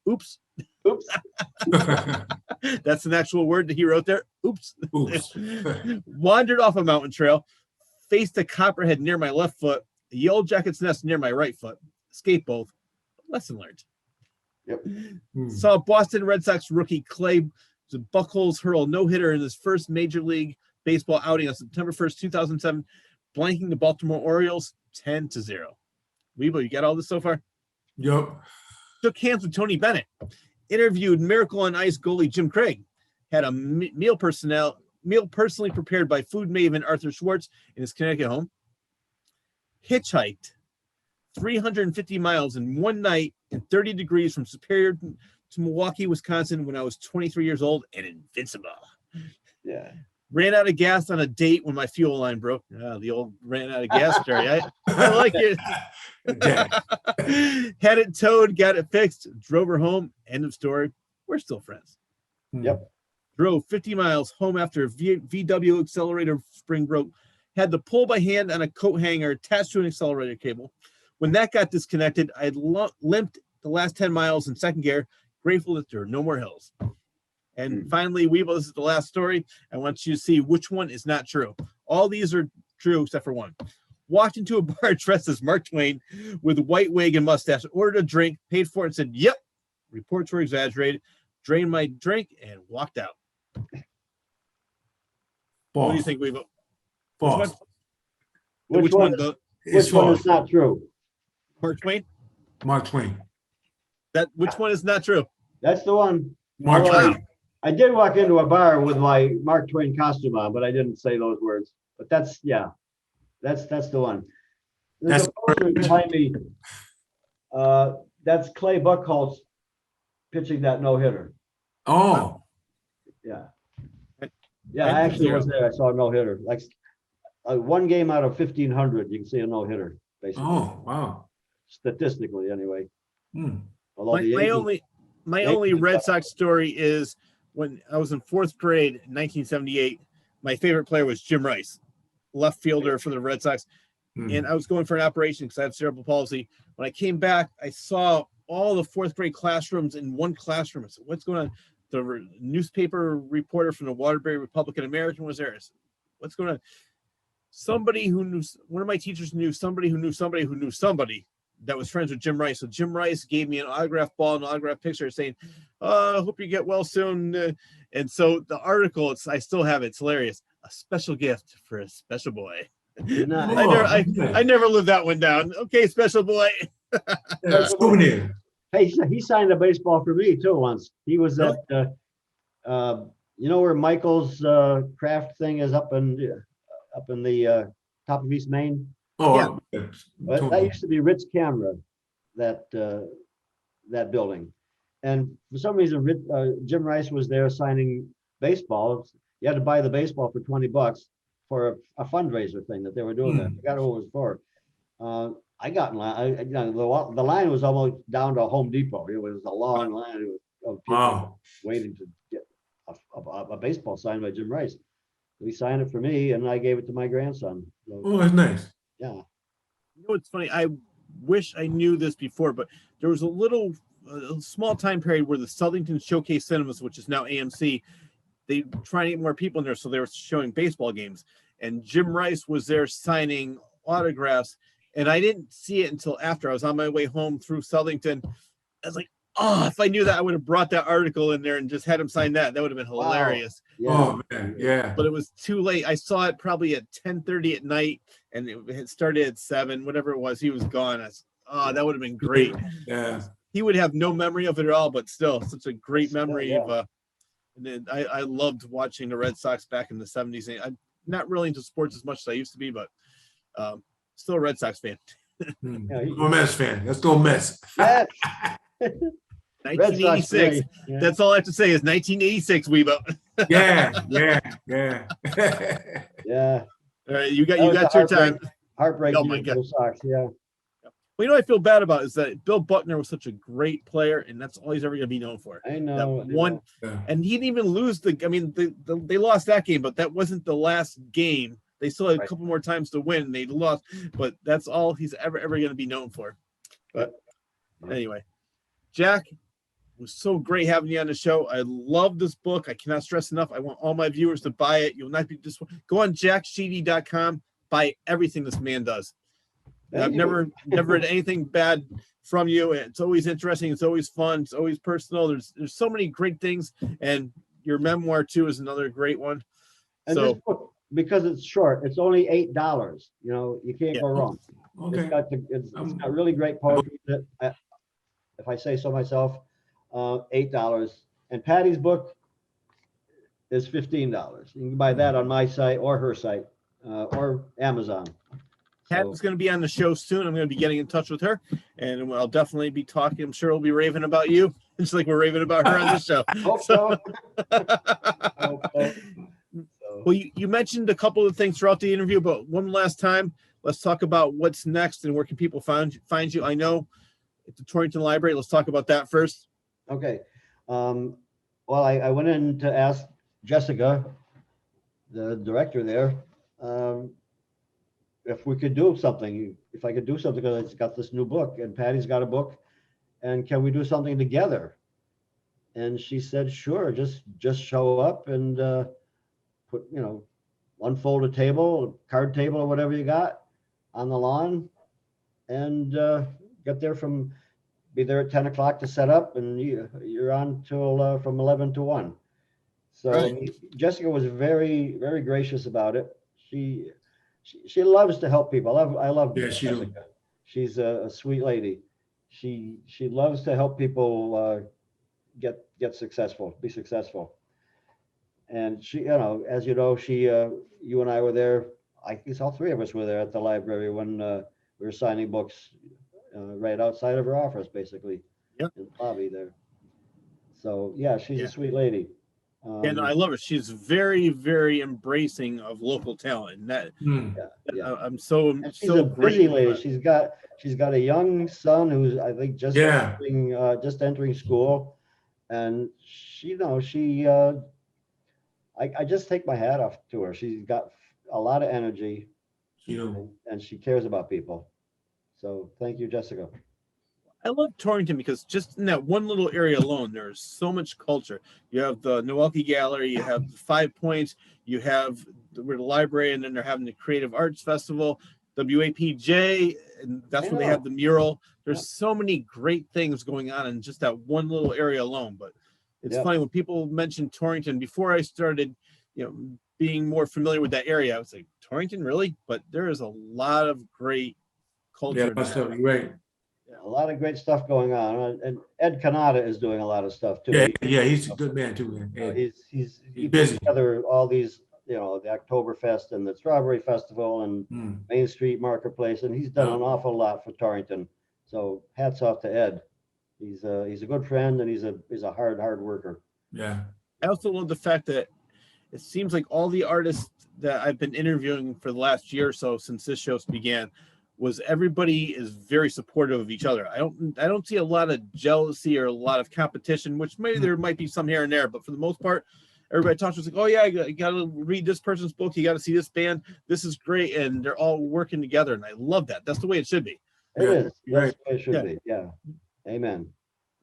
Oops. Oops. That's an actual word that he wrote there. Oops. Oops. Wandered off a mountain trail, faced a copperhead near my left foot, a yellow jacket's nest near my right foot. Escaped both. Lesson learned. Yep. Saw Boston Red Sox rookie Clay Buchholz hurl no-hitter in his first Major League Baseball outing on September 1st, 2007, blanking the Baltimore Orioles 10-0. Wibo, you got all this so far? Yep. Shook hands with Tony Bennett. Interviewed Miracle on Ice goalie Jim Craig. Had a meal personally prepared by food maven Arthur Schwartz in his Connecticut home. Hitchhiked 350 miles in one night in 30 degrees from Superior to Milwaukee, Wisconsin when I was 23 years old and invincible. Yeah. Ran out of gas on a date when my fuel line broke. The old ran out of gas story. I like it. Had it towed, got it fixed, drove her home. End of story. We're still friends. Yep. Drove 50 miles home after a VW accelerator spring broke. Had the pull by hand on a coat hanger attached to an accelerator cable. When that got disconnected, I had limped the last 10 miles in second gear, grateful that there are no more hills. And finally, Wibo, this is the last story. I want you to see which one is not true. All these are true except for one. Walked into a bar dressed as Mark Twain with a white wig and mustache, ordered a drink, paid for it, and said, yep, reports were exaggerated, drained my drink, and walked out. False. What do you think, Wibo? False. Which one is not true? Mark Twain? Mark Twain. Which one is not true? That's the one. Mark Twain. I did walk into a bar with my Mark Twain costume on, but I didn't say those words. But that's the one. There's a poster behind me. That's Clay Buchholz pitching that no-hitter. Oh. Yeah. Yeah, I actually was there. I saw a no-hitter. Like one game out of 1,500, you can see a no-hitter, basically. Oh, wow. Statistically, anyway. Although my only Red Sox story is when I was in fourth grade in 1978. My favorite player was Jim Rice, left fielder for the Red Sox. And I was going for an operation because I have cerebral palsy. When I came back, I saw all the fourth grade classrooms in one classroom. I said, what's going on? The newspaper reporter from the Waterbury Republican American was there. I said, what's going on? Somebody who knew, one of my teachers knew somebody who knew somebody who knew somebody that was friends with Jim Rice. So Jim Rice gave me an autograph ball and an autograph picture saying, hope you get well soon. And so the article, I still have it. It's hilarious. A special gift for a special boy. Nice. I never lived that one down. Okay, special boy. Souvenir. Hey, he signed a baseball for me too once. He was at, you know where Michael's craft thing is up in the top of East Main. Oh, yeah. That used to be Ritz Camera, that building. And for some reason, Jim Rice was there signing baseballs. You had to buy the baseball for $20 for a fundraiser thing that they were doing there. I forgot who it was for. I got in line. The line was almost down to Home Depot. It was a long line of people waiting to get a baseball signed by Jim Rice. He signed it for me, and I gave it to my grandson. So, oh, that's nice. Yeah. You know, it's funny. I wish I knew this before, but there was a small time period where the Southington Showcase Cinemas, which is now AMC, they try to get more people in there, so they were showing baseball games. And Jim Rice was there signing autographs, and I didn't see it until after I was on my way home through Southington. I was like, oh, if I knew that, I would have brought that article in there and just had him sign that. That would have been hilarious. Wow. Yeah. Oh, man. Yeah. But it was too late. I saw it probably at 10:30 at night, and it had started at 7, whatever it was. He was gone. That would have been great. Yeah. He would have no memory of it at all, but still, such a great memory of. And then I loved watching the Red Sox back in the 70s. I'm not really into sports as much as I used to be, but still a Red Sox fan. I'm a Mets fan. Let's go Mets. Yeah. 1986. Yeah. That's all I have to say is 1986, Wibo. Yeah. Yeah. All right, you got your time. Heartbreak. Oh my God. For the Sox, yeah. Well, you know what I feel bad about is that Bill Buckner was such a great player, and that's all he's ever going to be known for. I know. And he didn't even lose they lost that game, but that wasn't the last game. They still had a couple more times to win, and they lost, but that's all he's ever going to be known for. But anyway, Jack, it was so great having you on the show. I love this book. I cannot stress enough. I want all my viewers to buy it. You'll not be just go on jacksheedy.com, buy everything this man does. I've never read anything bad from you. It's always interesting. It's always fun. It's always personal. There's so many great things, and your memoir too is another great one. And this book, because it's short, it's only $8. You know, you can't go wrong. Okay. It's got really great poetry. If I say so myself, $8. And Patty's book is $15. You can buy that on my site or her site or Amazon. Pat's going to be on the show soon. I'm going to be getting in touch with her, and I'll definitely be talking. I'm sure we'll be raving about you, just like we're raving about her on the show. Hope so. Well, you mentioned a couple of things throughout the interview, but one last time, let's talk about what's next and where can people find you. I know at the Torrington Library. Let's talk about that first. Okay. Well, I went in to ask Jessica, the director there, if we could do something, if I could do something, because it's got this new book and Patty's got a book, and can we do something together? And she said, sure, just show up and put, unfold a table, a card table or whatever you got on the lawn, and be there at 10 o'clock to set up, and you're on till from 11 to 1. So Jessica was very, very gracious about it. She loves to help people. I love Jessica. She's a sweet lady. She loves to help people get successful, be successful. And she, as you know, you and I were there. I guess all three of us were there at the library when we were signing books right outside of her office, basically. Yep. In the lobby there. So yeah, she's a sweet lady. And I love her. She's very, very embracing of local talent. And that I'm so she's a busy lady. She's got a young son who's, I think, just entering school, and I just take my hat off to her. She's got a lot of energy, and she cares about people. So thank you, Jessica. I love Torrington because just in that one little area alone, there's so much culture. You have the Nowelke Gallery, you have 5 Points, you have the library, and then they're having the Creative Arts Festival, WAPJ, and that's where they have the mural. There's so many great things going on in just that one little area alone. But it's funny when people mention Torrington. Before I started, being more familiar with that area, I was like, Torrington, really? But there is a lot of great culture. Yeah, right. A lot of great stuff going on, and Ed Canada is doing a lot of stuff too. Yeah, he's a good man too. He's busy. Together all these, the Oktoberfest and the Strawberry Festival and Main Street Marketplace, and he's done an awful lot for Torrington. So hats off to Ed. He's a good friend, and he's a hard worker. Yeah. I also love the fact that it seems like all the artists that I've been interviewing for the last year or so since this show began, was everybody is very supportive of each other. I don't see a lot of jealousy or a lot of competition, which maybe there might be some here and there, but for the most part, everybody talks to us like, oh yeah, you got to read this person's book, you got to see this band, this is great, and they're all working together, and I love that. That's the way it should be. It is. That's the way it should be. Yeah. Amen.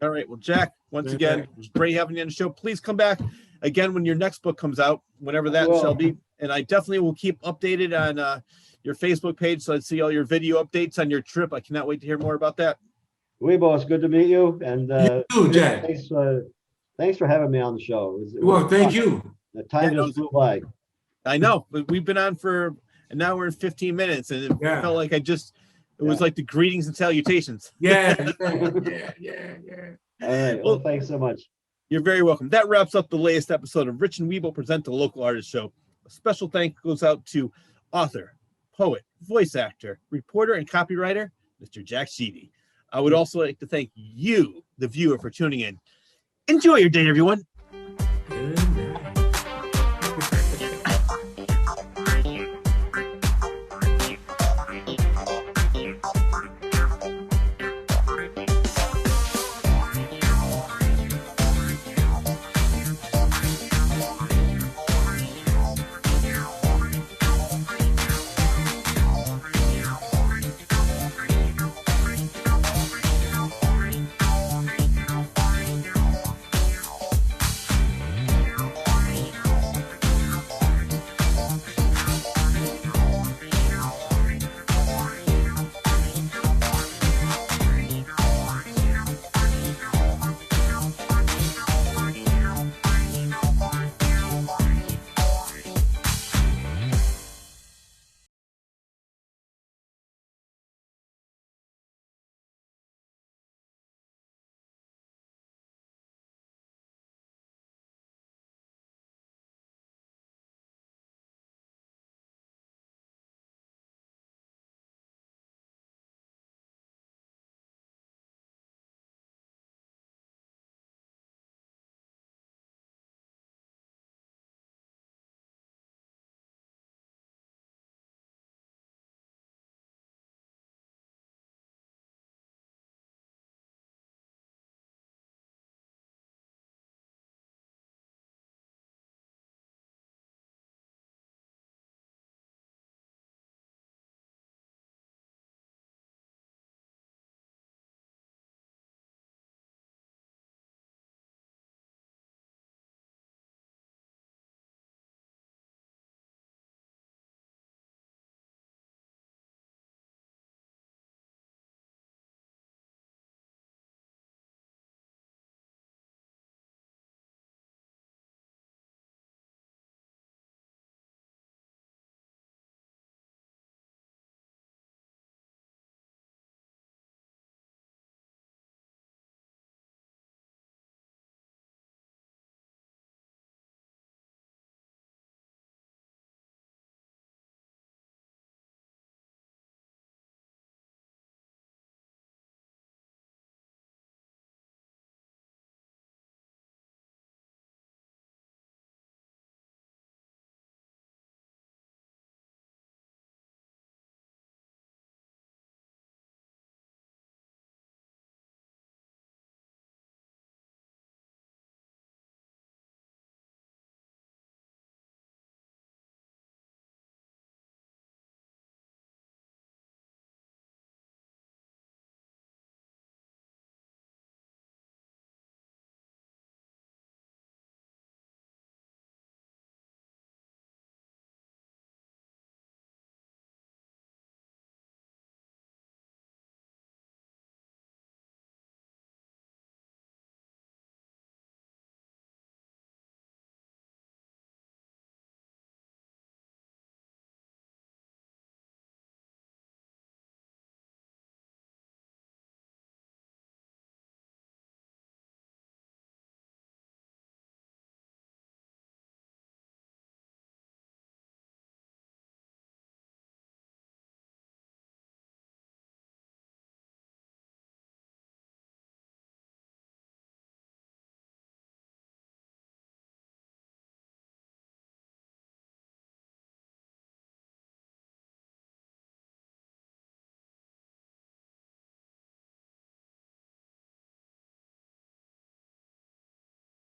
All right. Well, Jack, once again, it was great having you on the show. Please come back again when your next book comes out, whenever that shall be, and I definitely will keep updated on your Facebook page, so I'd see all your video updates on your trip. I cannot wait to hear more about that. Wibo, it's good to meet you. And you too, Jack. Thanks for having me on the show. Well, thank you. The time just flew by. I know, but we've been on for an hour and 15 minutes, and it felt like it was like the greetings and salutations. Yeah. All right. Well, thanks so much. You're very welcome. That wraps up the latest episode of Rich and Wibo Present the Local Artist Show. A special thank goes out to author, poet, voice actor, reporter, and copywriter, Mr. Jack Sheedy. I would also like to thank you, the viewer, for tuning in. Enjoy your day, everyone.